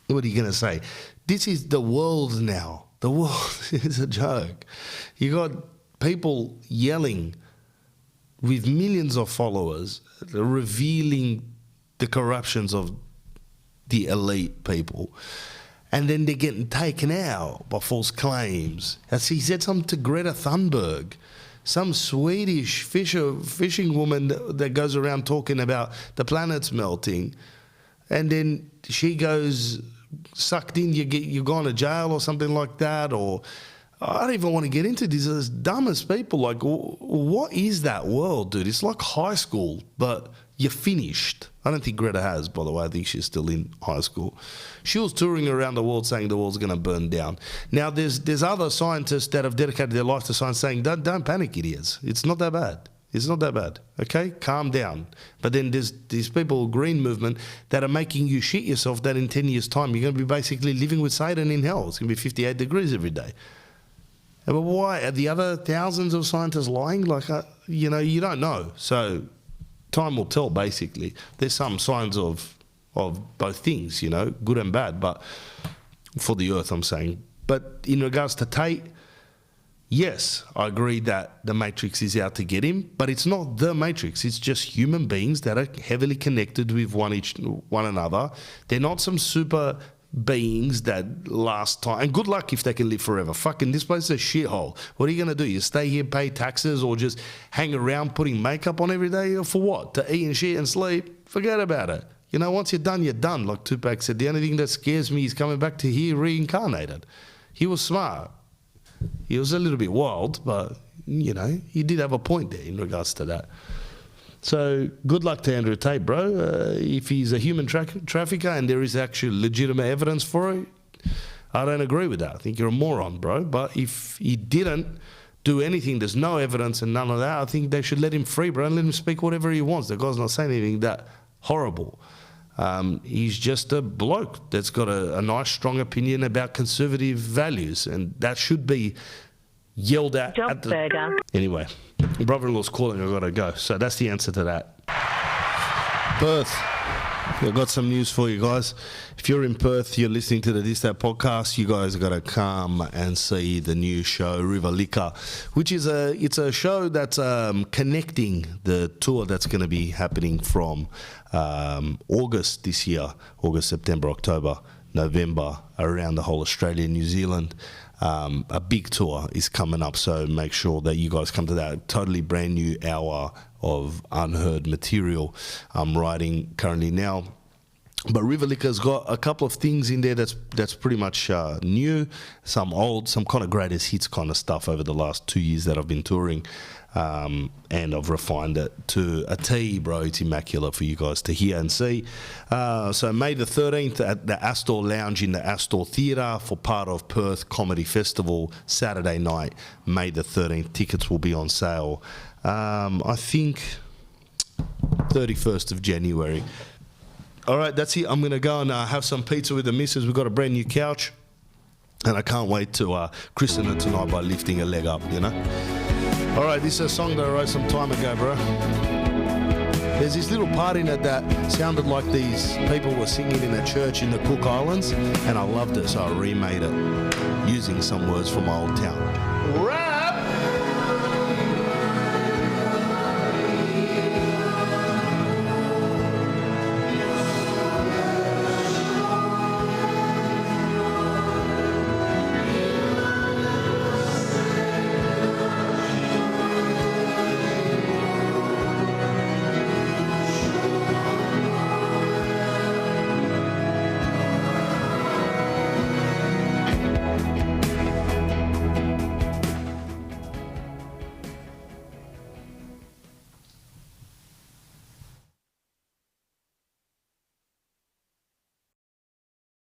S1: What are you gonna say? This is the world now. The world is a joke. You got people yelling with millions of followers, revealing the corruptions of the elite people, and then they're getting taken out by false claims. As he said something to Greta Thunberg, some Swedish fishing woman that goes around talking about the planet's melting, and then she goes sucked in, you're going to jail or something like that, or I don't even want to get into this. As dumb as people, like, what is that world, dude? It's like high school, but you're finished. I don't think Greta has, by the way. I think she's still in high school. She was touring around the world saying the world's going to burn down. Now, there's other scientists that have dedicated their life to science saying, don't panic, idiots. It's not that bad. It's not that bad, okay? Calm down. But then there's these people, green movement, that are making you shit yourself that in 10 years' time you're going to be basically living with Satan in hell. It's going to be 58 degrees every day. But why? Are the other thousands of scientists lying? Like, you don't know. So time will tell, basically. There's some signs of both things, good and bad, but for the earth, I'm saying. But in regards to Tate, yes, I agree that the Matrix is out to get him, but it's not the Matrix. It's just human beings that are heavily connected with one another. They're not some super beings that last time, and good luck if they can live forever. Fucking this place is a shithole. What are you going to do? You stay here, pay taxes, or just hang around putting makeup on every day? For what? To eat and shit and sleep? Forget about it. Once you're done, you're done. Like Tupac said, the only thing that scares me is coming back to here reincarnated. He was smart. He was a little bit wild, but, he did have a point there in regards to that. So good luck to Andrew Tate, bro. If he's a human trafficker and there is actually legitimate evidence for it, I don't agree with that. I think you're a moron, bro. But if he didn't do anything, there's no evidence and none of that, I think they should let him free, bro, and let him speak whatever he wants. The guy's not saying anything that horrible. He's just a bloke that's got a nice, strong opinion about conservative values, and that should be yelled at. Anyway, my brother-in-law's calling, I've got to go. So that's the answer to that. Perth. I've got some news for you guys. If you're in Perth, you're listening to the This That podcast, you guys got to come and see the new show, River Liquor, which is it's a show that's connecting the tour that's going to be happening from August this year, August, September, October, November, around the whole Australia, New Zealand. A big tour is coming up, so make sure that you guys come to that. Totally brand new hour of unheard material I'm writing currently now. But River Liquor's got a couple of things in there that's pretty much new, some old, some kind of greatest hits kind of stuff over the last 2 years that I've been touring. And I've refined it to a T, bro. It's immaculate for you guys to hear and see. So May the 13th at the Astor Lounge in the Astor Theatre for part of Perth Comedy Festival, Saturday night, May the 13th. Tickets will be on sale, I think, 31st of January. All right, that's it. I'm going to go and have some pizza with the missus. We've got a brand new couch, and I can't wait to christen it tonight by lifting a leg up, All right, this is a song that I wrote some time ago, bro. There's this little part in it that sounded like these people were singing in a church in the Cook Islands, and I loved it, so I remade it using some words from my old town.